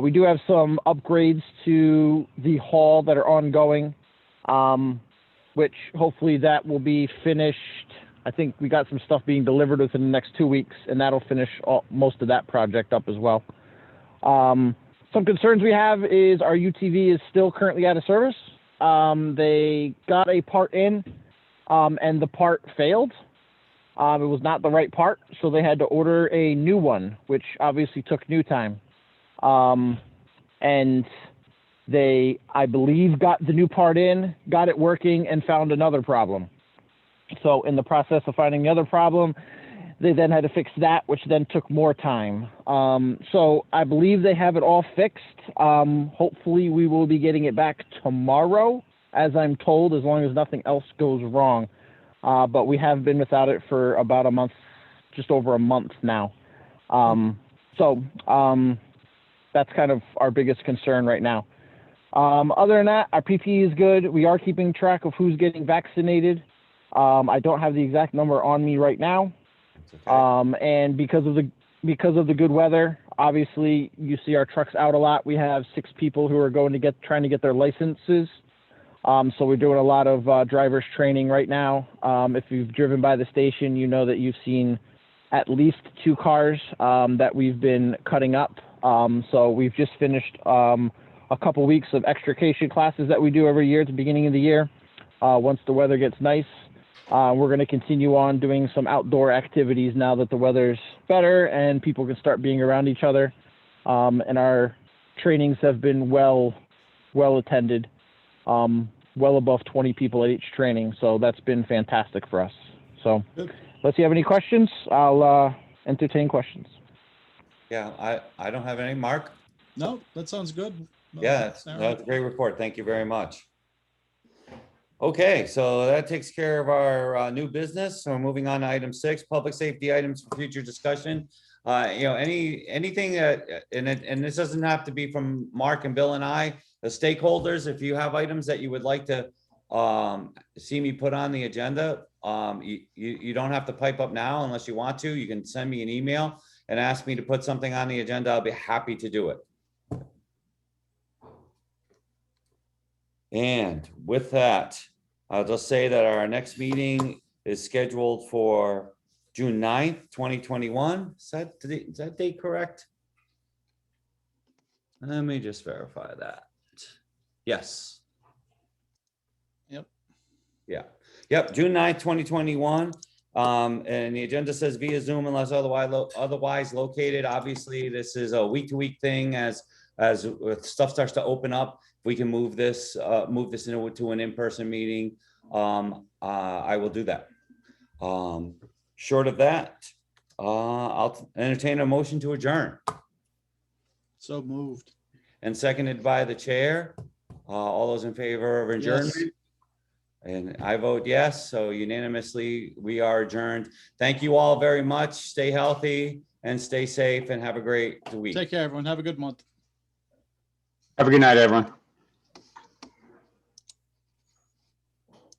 [SPEAKER 15] We do have some upgrades to the hall that are ongoing, which hopefully that will be finished. I think we got some stuff being delivered within the next 2 weeks, and that'll finish most of that project up as well. Some concerns we have is our UTV is still currently out of service. They got a part in, and the part failed. It was not the right part, so they had to order a new one, which obviously took new time. And they, I believe, got the new part in, got it working, and found another problem. So in the process of finding the other problem, they then had to fix that, which then took more time. So I believe they have it all fixed. Hopefully we will be getting it back tomorrow, as I'm told, as long as nothing else goes wrong. But we have been without it for about a month, just over a month now. That's kind of our biggest concern right now. Other than that, our PPE is good. We are keeping track of who's getting vaccinated. I don't have the exact number on me right now. Okay. And because of the good weather, obviously you see our trucks out a lot. We have 6 people who are trying to get their licenses. So we're doing a lot of drivers training right now. If you've driven by the station, you know that you've seen at least 2 cars that we've been cutting up. So we've just finished a couple weeks of extrication classes that we do every year at the beginning of the year. Once the weather gets nice, we're going to continue on doing some outdoor activities now that the weather's better and people can start being around each other. And our trainings have been well attended, well above 20 people at each training. So that's been fantastic for us. So unless you have any questions, I'll entertain questions.
[SPEAKER 2] Yeah, I don't have any. Mark?
[SPEAKER 1] No, that sounds good. No,
[SPEAKER 2] Yeah, that's a great report. Thank you very much. Okay, so that takes care of our new business. So we're moving on to item 6, public safety items for future discussion. Anything that, and this doesn't have to be from Mark and Bill and I, the stakeholders, if you have items that you would like to see me put on the agenda, you don't have to pipe up now unless you want to. You can send me an email and ask me to put something on the agenda. I'll be happy to do it. And with that, I'll just say that our next meeting is scheduled for June 9th, 2021. Is that date correct? Let me just verify that. Yes.
[SPEAKER 1] Yep.
[SPEAKER 2] Yeah. Yep, June 9th, 2021. And the agenda says via Zoom unless otherwise located. Obviously, this is a week-to-week thing as stuff starts to open up. If we can move this into an in-person meeting, I will do that. Short of that, I'll entertain a motion to adjourn.
[SPEAKER 1] So moved.
[SPEAKER 2] And seconded by the chair. All those in favor of adjournment?
[SPEAKER 1] Yes.
[SPEAKER 2] And I vote yes, so unanimously, we are adjourned. Thank you all very much. Stay healthy and stay safe and have a great week.
[SPEAKER 1] Take care, everyone. Have a good month.
[SPEAKER 8] Have a good night, everyone.